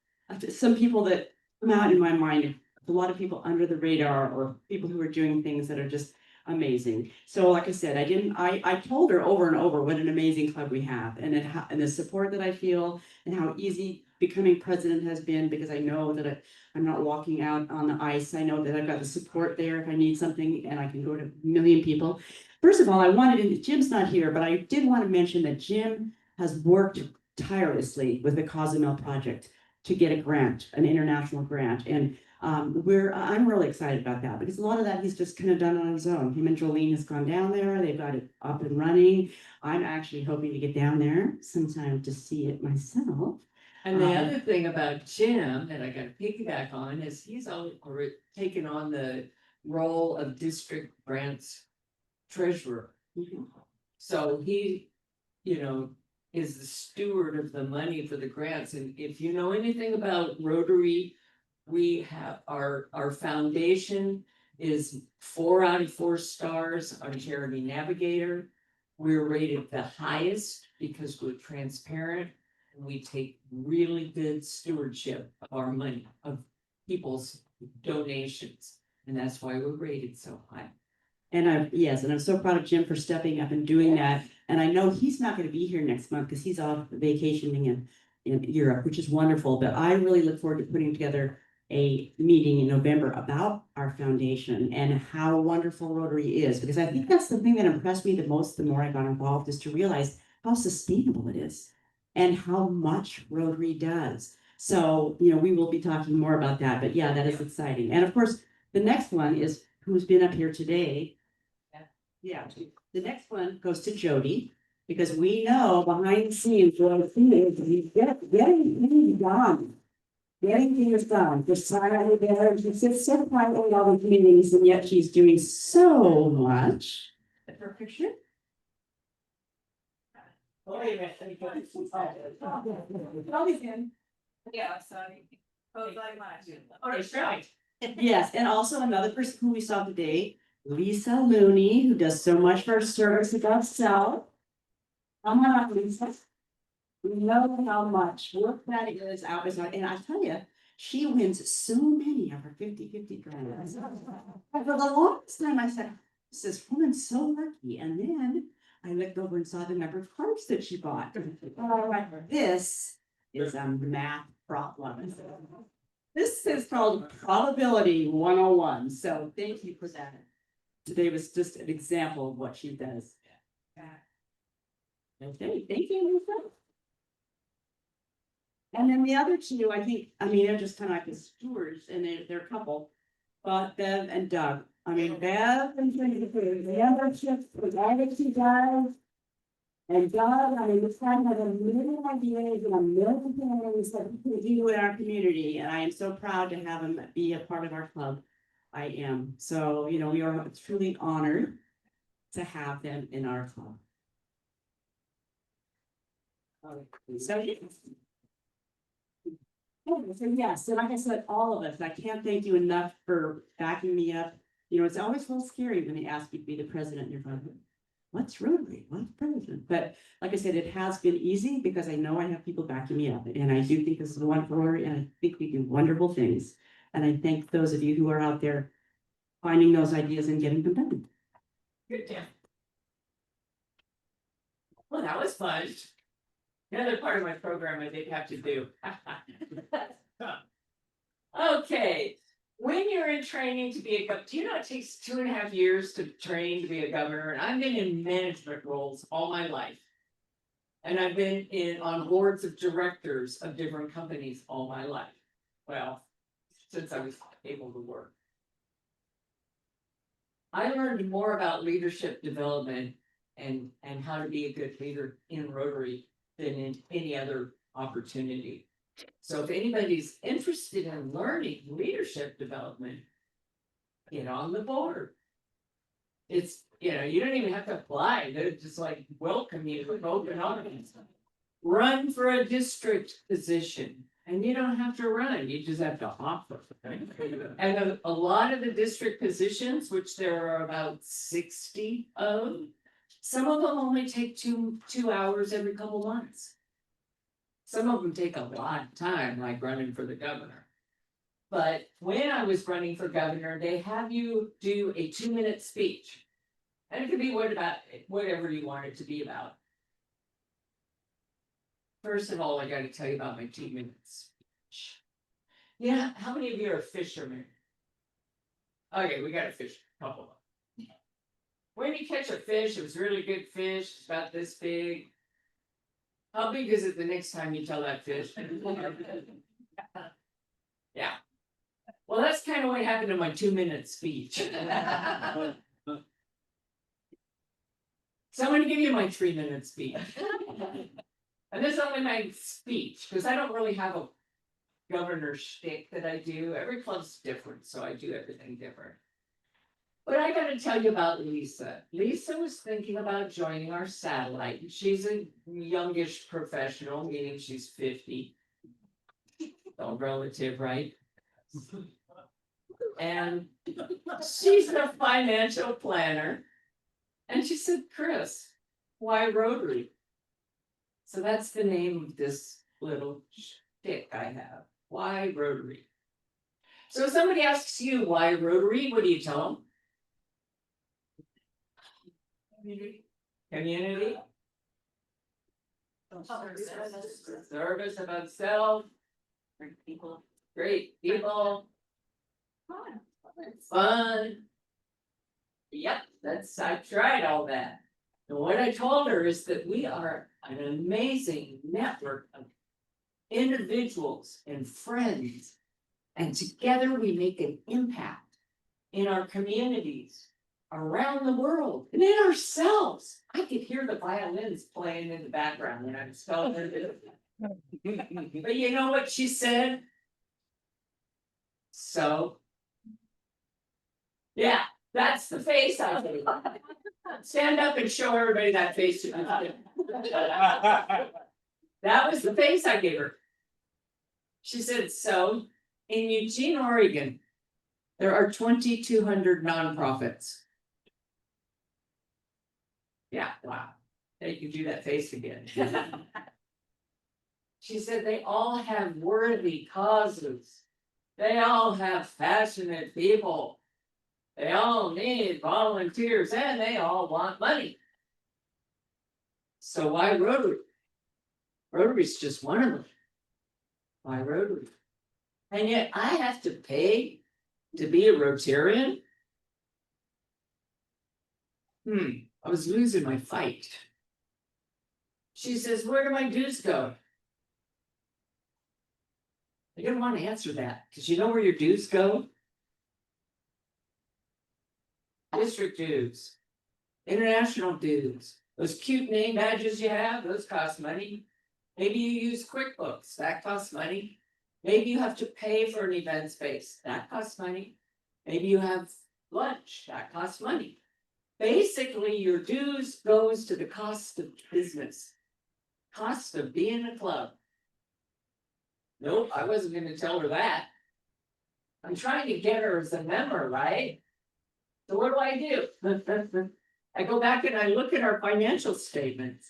S1: some people that come out in my mind, a lot of people under the radar or people who are doing things that are just amazing. So like I said, I told her over and over what an amazing club we have and and the support that I feel and how easy becoming president has been because I know that I'm not walking out on the ice. I know that I've got the support there if I need something and I can go to a million people. First of all, I wanted, Jim's not here, but I did want to mention that Jim has worked tirelessly with the Cozumel project to get a grant, an international grant. And I'm really excited about that because a lot of that he's just kind of done on his own. Him and Jolene has gone down there. They've got it up and running. I'm actually hoping to get down there sometime to see it myself.
S9: And the other thing about Jim that I got to piggyback on is he's already taken on the role of district grants treasurer. So he, is the steward of the money for the grants. And if you know anything about Rotary, we have our foundation is 4 out of 4 stars on Charity Navigator. We're rated the highest because we're transparent and we take really good stewardship of our money, of people's donations. And that's why we're rated so high.
S1: And I'm so proud of Jim for stepping up and doing that. And I know he's not going to be here next month because he's off vacationing in Europe, which is wonderful. But I really look forward to putting together a meeting in November about our foundation and how wonderful Rotary is. Because I think that's the thing that impressed me the most the more I got involved is to realize how sustainable it is and how much Rotary does. So, we will be talking more about that. But yeah, that is exciting. And of course, the next one is who's been up here today. Yeah, the next one goes to Jody, because we know behind the scenes, what he is getting things done. Getting things done, just silently there, she sits so quietly in all the meetings, and yet she's doing so much. Her picture?
S9: Oh, wait a minute, let me go.
S1: Always in.
S9: Yeah, sorry. All right, right.
S1: Yes, and also another person who we saw today, Lisa Looney, who does so much for service above South. Come on up, Lisa. We know how much work that is out, and I tell you, she wins so many of her 50-50 grants. For the longest time, I said, this woman's so lucky, and then I looked over and saw the number of cards that she bought. This is a math problem. This is called probability 101. So thank you for that. Today was just an example of what she does. Okay, thank you, Lisa. And then the other two, they're just kind of like the stewards and they're a couple, but Bev and Doug. Bev and the membership with all that she does. And Doug, this guy has a million ideas and a million things that he can do in our community, and I am so proud to have him be a part of our club. I am. So, we are truly honored to have them in our club. So yes, and like I said, all of us, I can't thank you enough for backing me up. It's always a little scary when they ask you to be the president in your club. What's Rotary? What's president? But like I said, it has been easy because I know I have people backing me up. And I do think this is a wonderful Rotary, and I think we do wonderful things. And I thank those of you who are out there finding those ideas and getting them done.
S9: Good, Tim. Well, that was fun. Another part of my program I did have to do. Okay, with when you're in training to be a governor, do you know it takes 2.5 years to train to be a governor? And I've been in management roles all my life. And I've been on boards of directors of different companies all my life. Well, since I was able to work. I learned more about leadership development and how to be a good leader in Rotary than in any other opportunity. So if anybody's interested in learning leadership development, get on the board. It's, you don't even have to apply. They're just like welcome you with open arms. Run for a district position. And you don't have to run, you just have to offer. And a lot of the district positions, which there are about 60 of, some of them only take two hours every couple months. Some of them take a lot of time, like running for the governor. But when I was running for governor, they have you do a 2-minute speech. And it could be whatever you want it to be about. First of all, I gotta tell you about my 2 minutes. Yeah, how many of you are fishermen? Okay, we got a fish, couple of them. When you catch a fish, it was really good fish, it's about this big. How big is it the next time you tell that fish? Yeah. Well, that's kind of what happened in my 2-minute speech. So I'm gonna give you my 3-minute speech. And this is only my speech, because I don't really have a governor shtick that I do. Every club's different, so I do everything different. But I gotta tell you about Lisa. Lisa was thinking about joining our satellite. She's a youngish professional, meaning she's 50. All relative, right? And she's a financial planner. And she said, Chris, why Rotary? So that's the name of this little shtick I have. Why Rotary? So if somebody asks you why Rotary, what do you tell them? Community. Service about self. Great people. Fun. Yep, I've tried all that. And what I told her is that we are an amazing network of individuals and friends. And together we make an impact in our communities, around the world, and in ourselves. I could hear the violins playing in the background when I was telling her this. But you know what she said? So, yeah, that's the face I gave. Stand up and show everybody that face. That was the face I gave her. She said, so in Eugene, Oregon, there are 2,200 nonprofits. Yeah, wow. They can do that face again. She said they all have worthy causes. They all have passionate people. They all need volunteers and they all want money. So why Rotary? Rotary's just one of them. Why Rotary? And yet I have to pay to be a Rotarian? I was losing my fight. She says, where do my dues go? I didn't want to answer that, because you know where your dues go? District dues, international dues, those cute name badges you have, those cost money. Maybe you use QuickBooks, that costs money. Maybe you have to pay for an event space, that costs money. Maybe you have lunch, that costs money. Basically, your dues goes to the cost of business, cost of being a club. Nope, I wasn't going to tell her that. I'm trying to get her as a member, right? So what do? I go back and I look at our financial statements.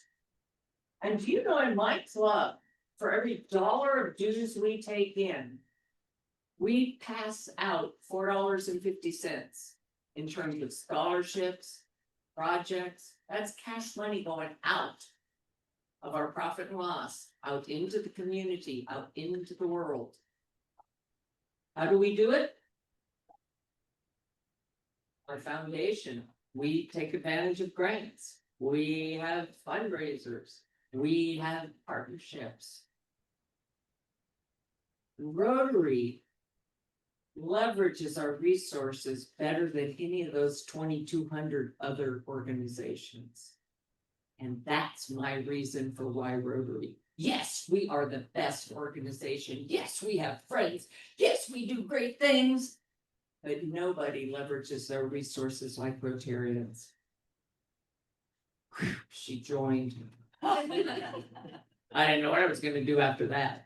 S9: And do you know in my club, for every $1 of dues we take in, we pass out $4.50 in terms of scholarships, projects. That's cash money going out of our profit and loss, out into the community, out into the world. How do we do it? our foundation, we take advantage of grants. We have fundraisers. We have partnerships. Rotary leverages our resources better than any of those 2,200 other organizations. And that's my reason for why Rotary. Yes, we are the best organization. Yes, we have friends. Yes, we do great things. But nobody leverages their resources like Rotarians. Whew, she joined. I didn't know what I was gonna do after that.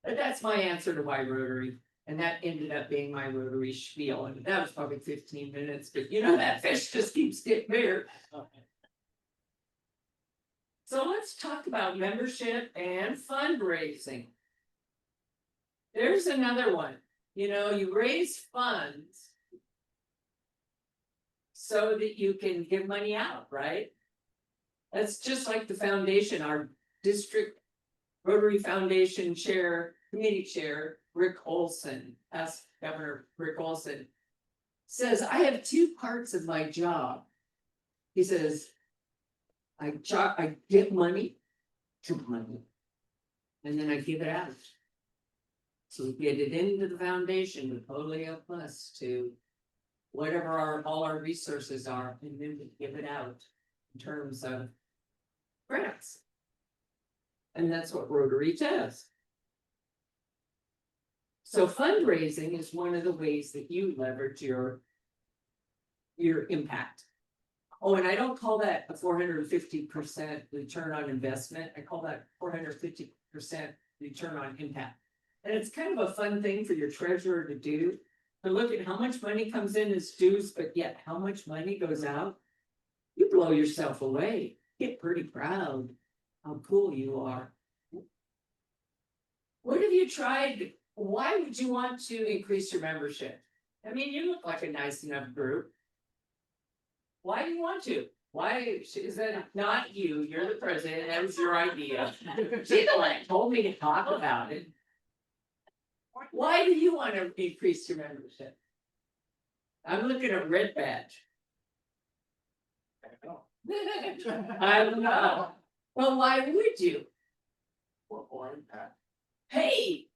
S9: But that's my answer to why Rotary, and that ended up being my Rotary spiel, and that was probably 15 minutes, but you know, that fish just keeps getting bigger. So let's talk about membership and fundraising. There's another one, you know, you raise funds so that you can give money out, right? That's just like the foundation, our district Rotary Foundation Chair, Committee Chair, Rick Olson, ask Governor Rick Olson, says, I have two parts of my job. He says, I get money to money, and then I give it out. So we get it into the foundation to totally up us to whatever all our resources are, and then we give it out in terms of grants. And that's what Rotary does. So fundraising is one of the ways that you leverage your impact. Oh, and I don't call that a 450% return on investment. I call that 450% return on impact. And it's kind of a fun thing for your treasurer to do, to look at how much money comes in as dues, but yet how much money goes out. You blow yourself away. Get pretty proud how cool you are. What have you tried? Why would you want to increase your membership? I mean, you look like a nice enough group. Why do you want to? Why is that not you? You're the president. That was your idea. She's the one that told me to talk about it. Why do you want to increase your membership? I'm looking at red badge. I don't know. Well, why would you? Hey,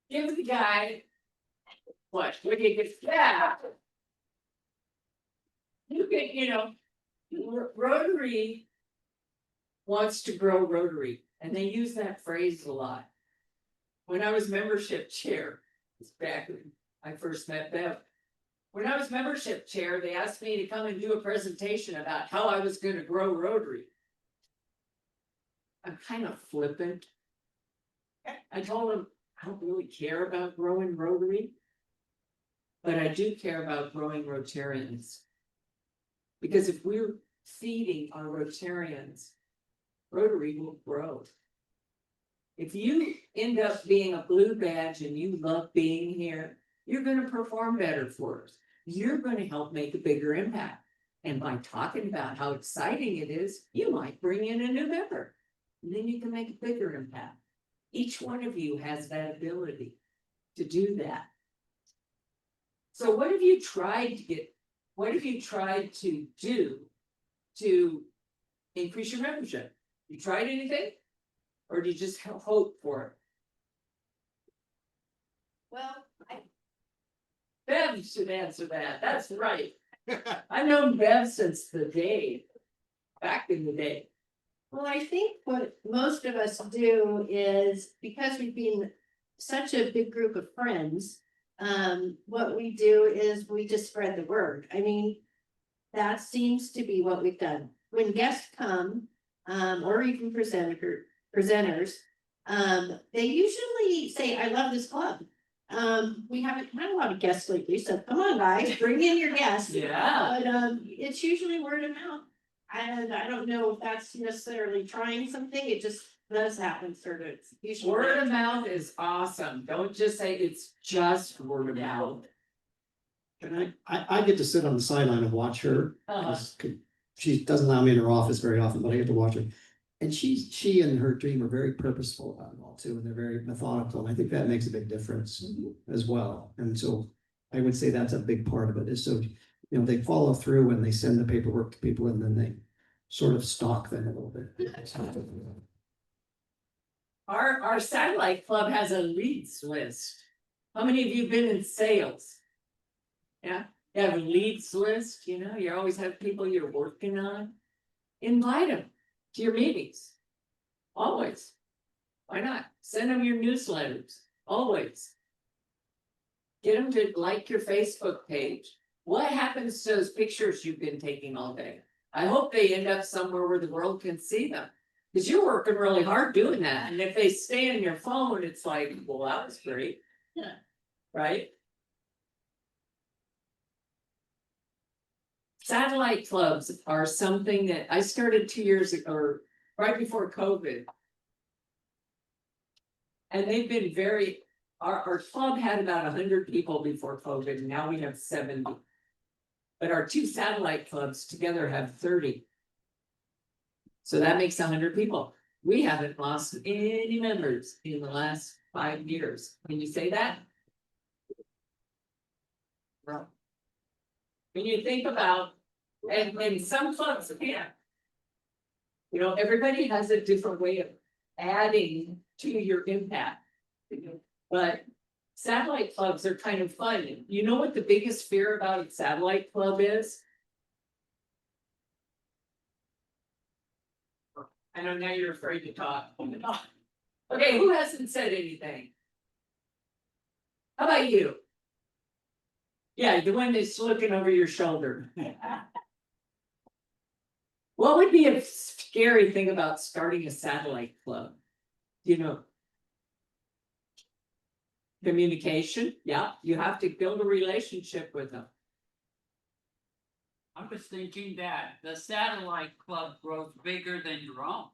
S9: give the guy what do you get? Yeah. You can, you know, Rotary wants to grow Rotary, and they use that phrase a lot. When I was membership chair, it's back when I first met Bev. When I was membership chair, they asked me to come and do a presentation about how I was going to grow Rotary. I'm kind of flippant. I told them I don't really care about growing Rotary, but I do care about growing Rotarians. Because if we're feeding our Rotarians, Rotary will grow. If you end up being a blue badge and you love being here, you're going to perform better for us. You're going to help make a bigger impact. And by talking about how exciting it is, you might bring in a new member. And then you can make a bigger impact. Each one of you has that ability to do that. So what have you tried to get? What have you tried to do to increase your membership? You tried anything? Or do you just hope for it?
S5: Well,
S9: Bev should answer that. That's right. I've known Bev since the day, back in the day.
S5: Well, I think what most of us do is because we've been such a big group of friends, what we do is we just spread the word. I mean, that seems to be what we've done. When guests come, or even presenters, they usually say, I love this club. We haven't had a lot of guests lately, so come on, guys, bring in your guests.
S9: Yeah.
S5: But it's usually word of mouth. And I don't know if that's necessarily trying something, it just does happen, sort of. It's usually
S9: Word of mouth is awesome. Don't just say it's just word of mouth.
S10: And I get to sit on the sideline and watch her.
S9: Uh-huh.
S10: She doesn't allow me in her office very often, but I get to watch her. And she and her team are very purposeful about it all too, and they're very methodical. And I think that makes a big difference as well. And so I would say that's a big part of it is so, they follow through when they send the paperwork to people and then they sort of stalk them a little bit.
S9: Our satellite club has a leads list. How many of you been in sales? Yeah, you have a leads list, you always have people you're working on. Invite them to your meetings. Always. Why not? Send them your newsletters, always. Get them to like your Facebook page. What happens to those pictures you've been taking all day? I hope they end up somewhere where the world can see them. Because you're working really hard doing that. And if they stay on your phone, it's like, well, that was great. Yeah. Right? Satellite clubs are something that I started 2 years ago, or right before COVID. And they've been our club had about 100 people before COVID, and now we have 70. But our 2 satellite clubs together have 30. So that makes 100 people. We haven't lost any members in the last 5 years. Can you say that? No. When you think about, and some clubs can't. Everybody has a different way of adding to your impact. But satellite clubs are kind of fun. You know what the biggest fear about a satellite club is? I know now you're afraid to talk. Okay, who hasn't said anything? How about you? Yeah, the one that's looking over your shoulder. What would be a scary thing about starting a satellite club? Communication, yeah, you have to build a relationship with them.
S11: I was thinking that the satellite club grows bigger than your own.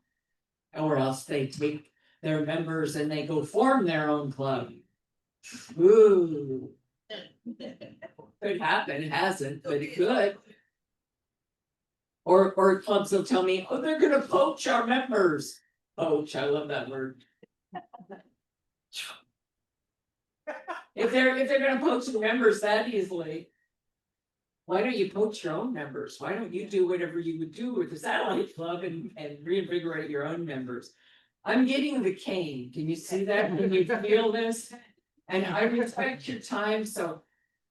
S9: Or else they take their members and they go form their own club. Ooh. Could happen, it hasn't, but it could. Or clubs will tell me, oh, they're gonna poach our members. Poach, I love that word. If they're gonna poach the members that easily, why don't you poach your own members? Why don't you do whatever you would do with the satellite club and reinvigorate your own members? I'm getting the cane. Can you see that? Can you feel this? And I respect your time, so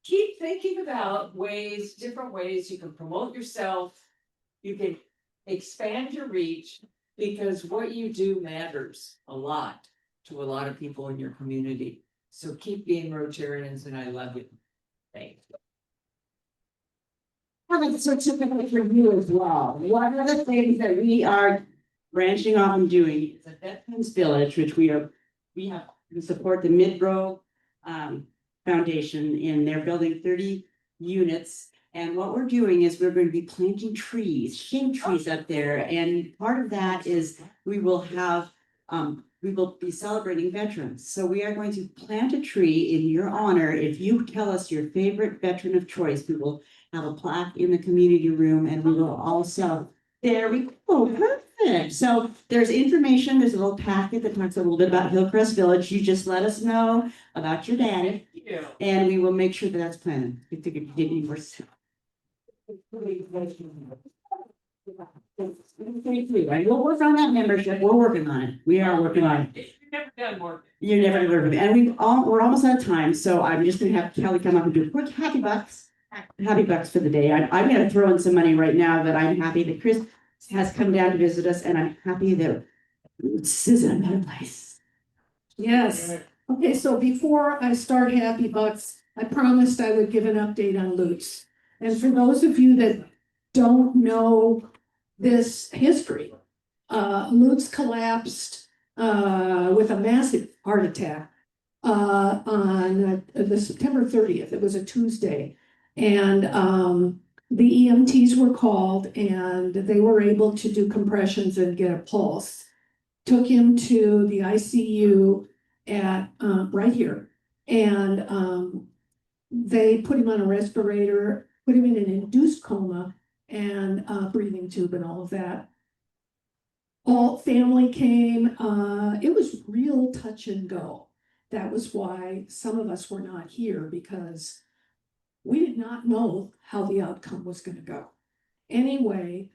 S9: keep thinking about different ways you can promote yourself. You can expand your reach, because what you do matters a lot to a lot of people in your community. So keep being Rotarians, and I love you. Thanks.
S1: I have a certificate for you as well. One of the things that we are branching off and doing is a Veterans Village, which we support the Midrow Foundation in their building 30 units. And what we're doing is we're going to be planting trees, shade trees up there. And part of that is we will be celebrating veterans. So we are going to plant a tree in your honor. If you tell us your favorite veteran of choice, we will have a plaque in the community room, and we will also, there we go, perfect. So there's information, there's a little packet that talks a little bit about Hillcrest Village. You just let us know about your daddy, and we will make sure that that's planted. If you get any more. We'll work on that membership. We're working on it. We are working on it.
S9: You've never done more.
S1: You're never gonna work with me. And we're almost out of time, so I'm just gonna have Kelly come up and do a quick happy bucks for the day. I'm gonna throw in some money right now that I'm happy that Chris has come down to visit us, and I'm happy that this is in a better place.
S3: Yes. Okay, so before I start Happy Bucks, I promised I would give an update on Lutz. And for those of you that don't know this history, Lutz collapsed with a massive heart attack on the September 30th. It was a Tuesday. And the EMTs were called, and they were able to do compressions and get a pulse. Took him to the ICU at right here, and they put him on a respirator, put him in an induced coma, and breathing tube and all of that. All family came. It was real touch and go. That was why some of us were not here, because
S12: we did not know how the outcome was gonna go. Anyway,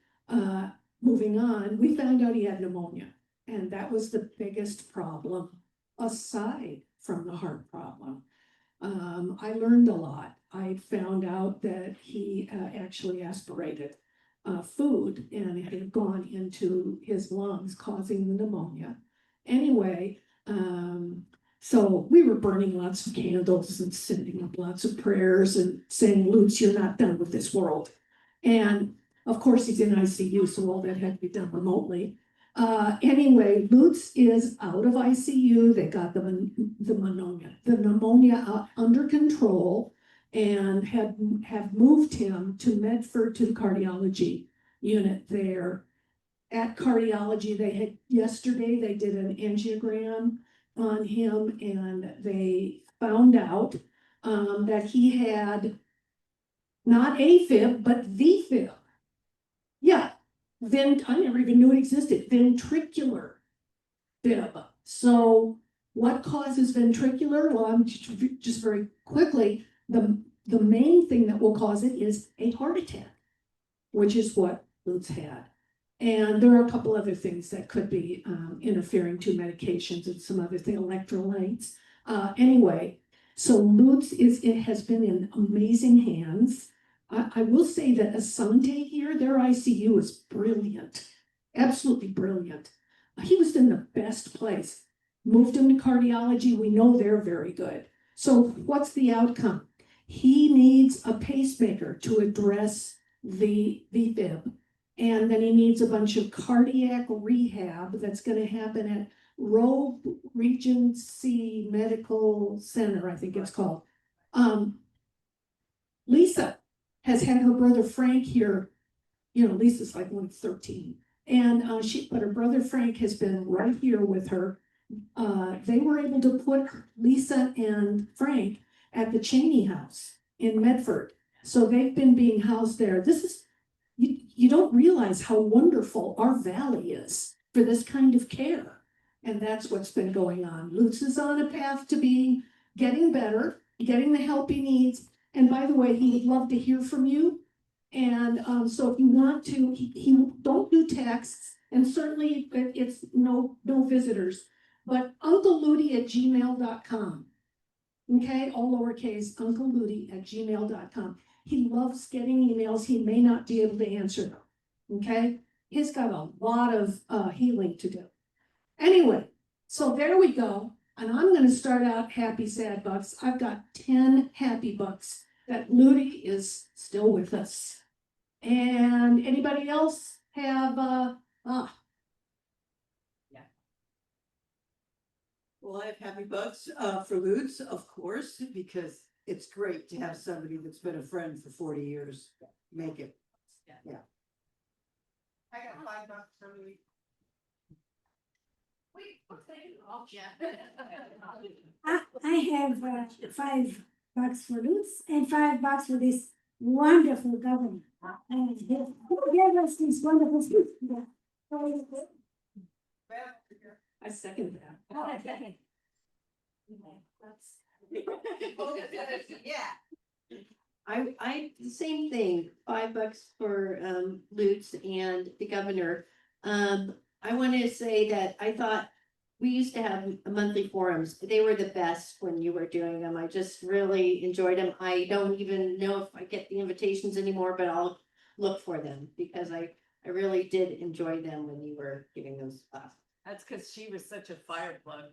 S12: moving on, we found out he had pneumonia, and that was the biggest problem, aside from the heart problem. I learned a lot. I found out that he actually aspirated food and it had gone into his lungs, causing the pneumonia. Anyway, so we were burning lots of candles and sending up lots of prayers and saying, Lutz, you're not done with this world. And of course, he's in ICU, so all that had to be done remotely. Anyway, Lutz is out of ICU. They got the pneumonia under control and have moved him to Medford to the cardiology unit there. At cardiology, yesterday they did an angiogram on him and they found out that he had not AFib, but VFib. Yeah, I never even knew it existed, ventricular fib. So what causes ventricular? Well, I'm just very quickly, the main thing that will cause it is a heart attack, which is what Lutz had. And there are a couple other things that could be interfering to medications and some other thing, electrolytes. Anyway, so Lutz has been in amazing hands. I will say that Asante here, their ICU is brilliant, absolutely brilliant. He was in the best place. Moved him to cardiology. We know they're very good. So what's the outcome? He needs a pacemaker to address the VFib. And then he needs a bunch of cardiac rehab that's going to happen at Roe Regency Medical Center, I think it's called. Lisa has had her brother Frank here. You know, Lisa's like 13. And but her brother Frank has been right here with her. They were able to put Lisa and Frank at the Cheney House in Medford. So they've been being housed there. You don't realize how wonderful our valley is for this kind of care. And that's what's been going on. Lutz is on a path to getting better, getting the help he needs. And by the way, he would love to hear from you. And so if you want to, he don't do texts, and certainly it's no visitors, but uncleludi@gmail.com. Okay, all lowercase, uncleludi@gmail.com. He loves getting emails. He may not be able to answer them. Okay, he's got a lot of healing to do. Anyway, so there we go. And I'm going to start out happy, sad bucks. I've got 10 happy bucks that Ludi is still with us. And anybody else have,
S2: Well, I have happy bucks for Lutz, of course, because it's great to have somebody that's been a friend for 40 years make it. Yeah.
S5: I got $5 for me. Wait, what's that?
S13: I have $5 for Lutz and $5 for this wonderful governor. And who gave us this wonderful speech?
S12: I second that.
S5: I, the same thing, $5 for Lutz and the governor. I want to say that I thought we used to have monthly forums. They were the best when you were doing them. I just really enjoyed them. I don't even know if I get the invitations anymore, but I'll look for them because I really did enjoy them when you were giving those classes.
S9: That's because she was such a fire plug.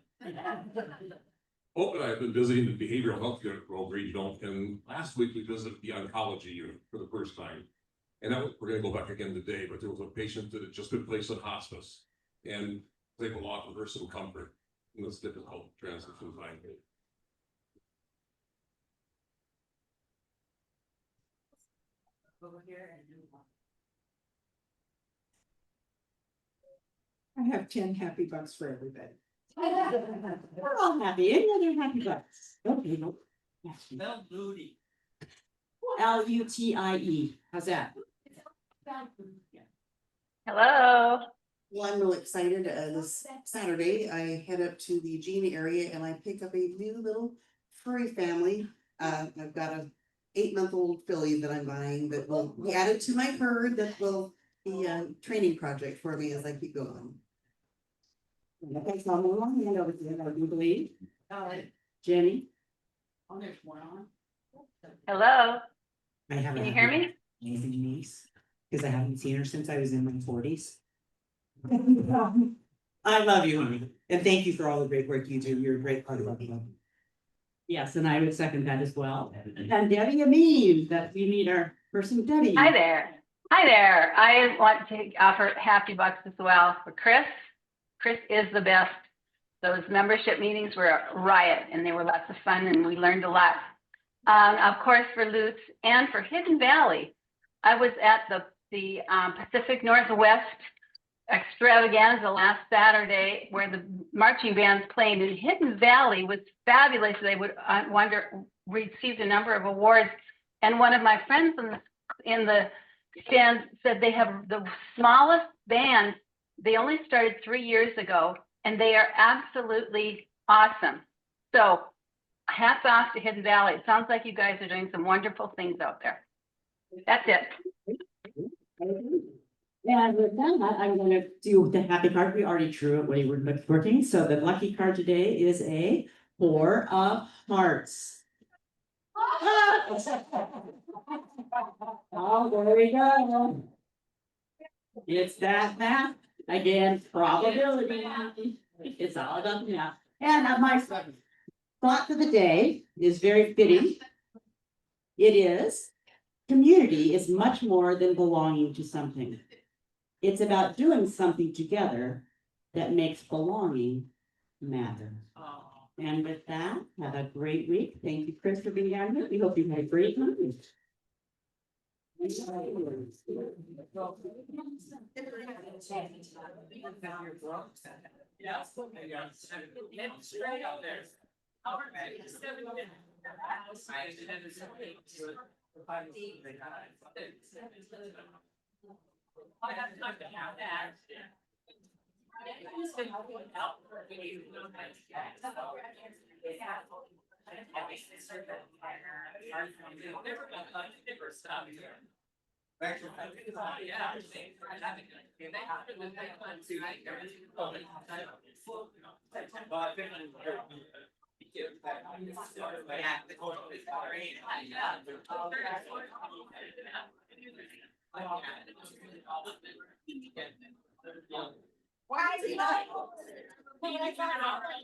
S14: Oh, and I've been visiting the behavioral health unit for Rotary, you know, and last week we visited the oncology unit for the first time. And we're gonna go back again today, but there was a patient that had just been placed in hospice. And they will offer her some comfort in this difficult transition time.
S9: Over here and do one.
S3: I have 10 happy bucks for everybody.
S1: We're all happy. Any other happy bucks? Okay, no.
S11: Spell Ludi.
S1: Lutie. How's that?
S13: Hello.
S6: Well, I'm really excited. This Saturday, I head up to the Eugene area and I pick up a new little furry family. I've got a 8-month-old filly that I'm buying that will be added to my herd that will be a training project for me as I keep going.
S1: Okay, so I'll move on, hand over to you, I do believe. Jenny?
S11: Oh, there's one on.
S15: Hello,
S1: I have
S15: can
S1: a
S15: you hear me?
S1: amazing niece, because I haven't seen her since I was in my 40s. I love you, honey, and thank you for all the great work you do. You're a great part of our club. Yes, and I would second that as well. And Debbie Amin, that we need our person Debbie.
S15: Hi there. Hi there. I want to offer $50 as well for Chris. Chris is the best. Those membership meetings were a riot and they were lots of fun and we learned a lot. Of course, for Lutz and for Hidden Valley, I was at the Pacific Northwest extravaganza last Saturday where the marching bands played, and Hidden Valley was fabulous. They would received a number of awards, and one of my friends in the stand said they have the smallest band. They only started 3 years ago, and they are absolutely awesome. So hats off to Hidden Valley. It sounds like you guys are doing some wonderful things out there. That's it.
S1: And with that, I'm gonna do the happy card. We already drew it when we were working. So the lucky card today is a 4 of hearts. Oh, there we go. It's that math again, probability. It's all about the math. And my thought for the day is very fitting. It is, community is much more than belonging to something. It's about doing something together that makes belonging matter. And with that, have a great week. Thank you, Chris, for being down here. We hope you had a great time.
S11: Straight out there. I have time to have that. Why is he not?